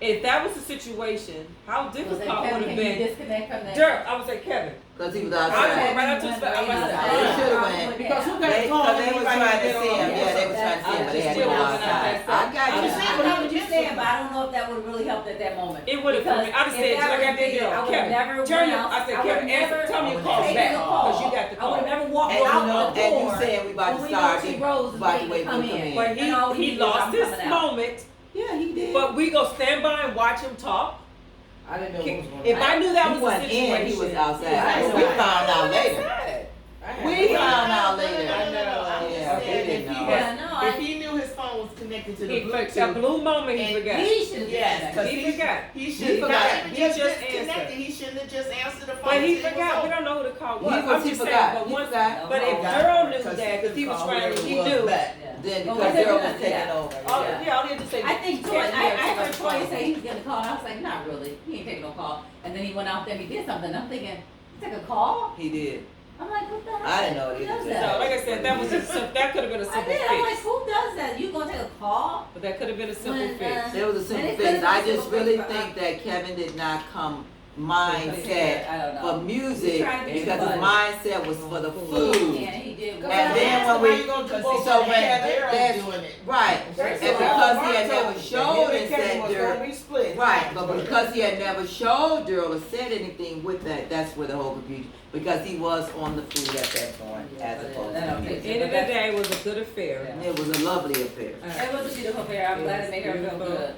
If that was the situation, how Was difficult that would Kevin? have Can you been? disconnect from that? Daryl, I would say Kevin. Cause he was I outside. went right up to his face. I was They like, should've went. Because who got They, the call? cause they was trying to see him. Yeah, they was trying to see him, but they had to go outside. I got I'm you. saying, I but know what you're saying, but I don't know if that would really help at that moment. It would have. Because I'd have if said, that I got was that me, deal. I would've Kevin, never turn went your. out. I said, I would've Kevin, answer. never Tell me your call taken back the call. because you got the I would call. have never walked And you out know, the and door. you saying we about to when start, T. Rose was about to waiting wait to for come him to come in. in. But And all he did was, lost I'm his coming out. moment. Yeah, he did. But we go stand by and watch him talk. I didn't know what was going If on. I knew that He was the wasn't situation, in, he was outside. Yeah, But we found out later. I had We no found idea. out later. I know. Yeah, we didn't know. Yeah, no, If I, he knew his phone was connected to the he that Bluetooth, blue moment he And forgot. he should have yes, done because He forgot. he He should not forgot. even He just just disconnected. answered. He shouldn't have just answered the phone. But he until it was forgot. We over. don't know who the call was. He I'm was, he just forgot. saying, but He once, forgot. but if Oh, Daryl knew because that, because he was called trying to, whoever he it was knew. back. Yeah. Then Well, because we Daryl didn't was do taking that. over. All, Yeah. yeah, all he had to say. I think Toy, Kevin, yeah, I take heard the Toy phone. say he was getting a call, and I was like, not really. He ain't taking no call. And then he went out there and he did something. I'm thinking, he took a call? He did. I'm like, what the hell? I didn't know it Who either. does So, that? like I said, that was just that could have been a I simple did. I'm like, fix. who does that? You gonna take a call? But that could have been a simple When, fix. There was a simple And it fix. could've I been just simple really fix, but think that Kevin did not come I mindset don't know. for music He's trying to be because his funny. mindset was for the food. Yeah, he did. And then when we, so when that's doing it. right, and That's because what he had I told never you. showed Him and Kevin said was Daryl, gonna be split. right, but because he had never showed Daryl or said anything with that, that's where the whole confusion. Because he was on the food at that point, as opposed that don't to make music. End of the day, it was a good affair. It was a lovely affair. It was a beautiful affair. I'm glad it made her feel good.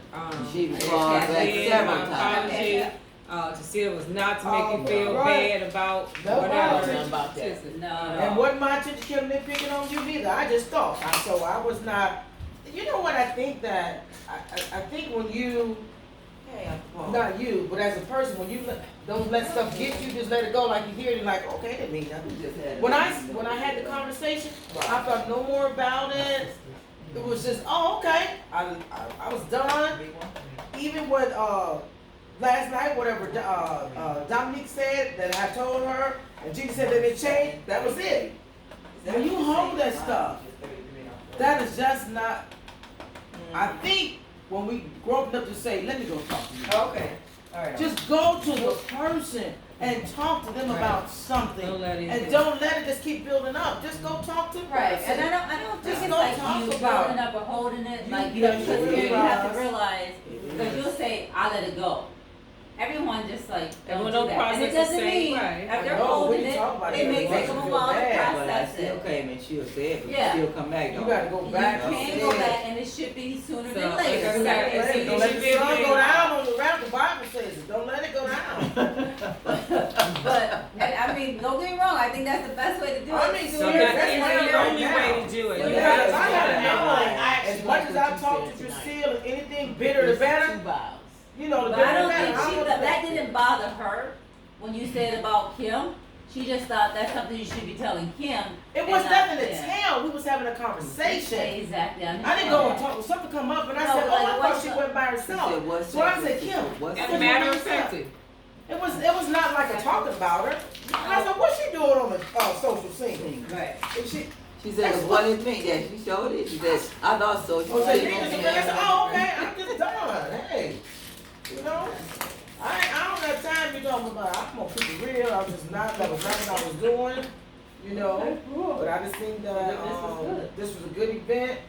She was Yeah, wrong yeah, like Again, several my times. apology, to see it was not to make you feel right. bad about No whatever. problem about that. Listen, No, And no. wasn't my attention Kevin they picking on you neither. I just thought. So I was not. You know what I think that I think when you, not you, but as a person, when you don't let stuff get you, just let it go. Like you hear it, and like okay, it didn't mean nothing. When I had the conversation, I thought no more about it. It was just okay. I was done. Even with last night, whatever Dominique said that I told her, and Gina said that it changed. That was it. When you hold that stuff, that is just not. I think when we grow up enough to say, let me go talk to you. Okay, alright. Just go to the person and talk to them about something. Don't let it. And don't let it just keep building up. Just go talk to the Right, person. and I don't think Just it's go like talk you about building up or holding it, You like, got to because you have to realize- realize, because you'll say, I let it go. Everyone just like, don't Everyone do don't that. And it process the doesn't same mean, way. if they're No, we holding didn't it, talk about it it. may It take them a wasn't while to bad, But I process still it. came and she'll say it, but Yeah. still come back You though. gotta go You back. can go back and it should be sooner So, than like I later. said, Don't it's let should the be a sun thing. go down on the round. The Bible says it. Don't let it go down. But, and I mean, don't get me wrong, I think that's the best way to do it. I mean, So so that that's is why I'm the right only now. way to do it. Well, You yeah, gotta- Because I gotta Yeah. know, I as actually much like as what I you talk said to tonight. Drusilla, anything bitter the better. Two vows. You know, the But bitter I the don't better. think I she, don't that know. didn't bother her when you said about Kim. She just thought that's something you should be telling Kim. It and was not nothing to Kim. tell. We was having a conversation. Exactly. I didn't go and talk. Something come up and I No, said, but like, "Oh, I thought what's she the- went by She herself." said, what's So I that? said, She "Kim." said, what's I As said, a matter of "What's up?" fact, It was not like a talk about her. And I said, "What's she doing on the social scene?" Right. And she, She said, what is me? Yeah, she showed it. She said, I thought so. She oh, so said, you I said, "Oh, okay. I'm just done. Hey, you know, I don't have time to be talking about. I'm gonna keep it real. I was just not. That was not what I was doing. You know, but I just think that this was a good event.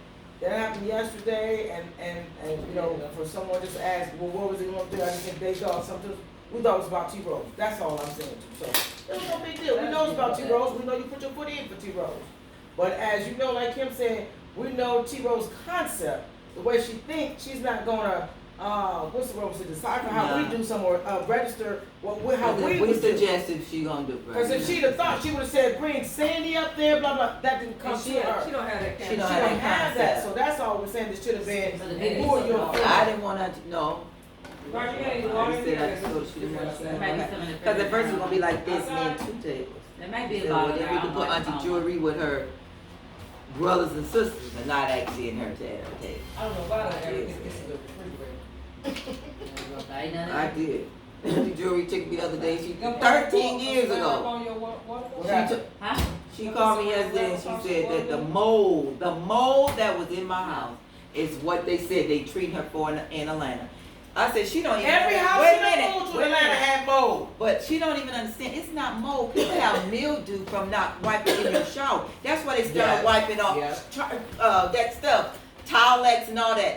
That happened yesterday, and you know, for someone just to ask, well, what was it going to do? I just think they thought something. We thought it was about T Rose. That's all I'm saying. So it was no big deal. We know it's about T Rose. We know you put your foot in for T Rose. But as you know, like Kim said, we know T Rose concept. The way she thinks, she's not gonna what's the word, was it decipher how we do some, or register how we We would do. suggested she gonna do. Because if she'd have thought, she would have said, bring Sandy up there, blah, blah, that didn't come And to she her. don't have that She She don't don't have that have that, concept. so that's all we're saying, it should have been, So the who video are is your off. friends? I didn't want her to know. Roger, you ain't I water just said I here. just told her she didn't want to say. There might be some in the Because at first it was gonna be like this, me Outside. and two tables. There might be So a bottle then there. we I could don't put know. Auntie Jewelry with her brothers and sisters and not actually in her table. I don't know why I ever get this in the refrigerator. Ain't none of I it. did. Auntie Jewelry took me the other day, she, Them 13 years water ago. on your water? She took, Huh? she called me yesterday and she said that the mold that was in my house is what they said they treat her for in Atlanta. I said, she don't even. Every house wait in a the minute, mold to wait a Atlanta minute. had mold. But she don't even understand. It's not mold. People have mildew from not wiping in your shower. That's why they started Yes. wiping off Yes. that stuff, Towelex and all that.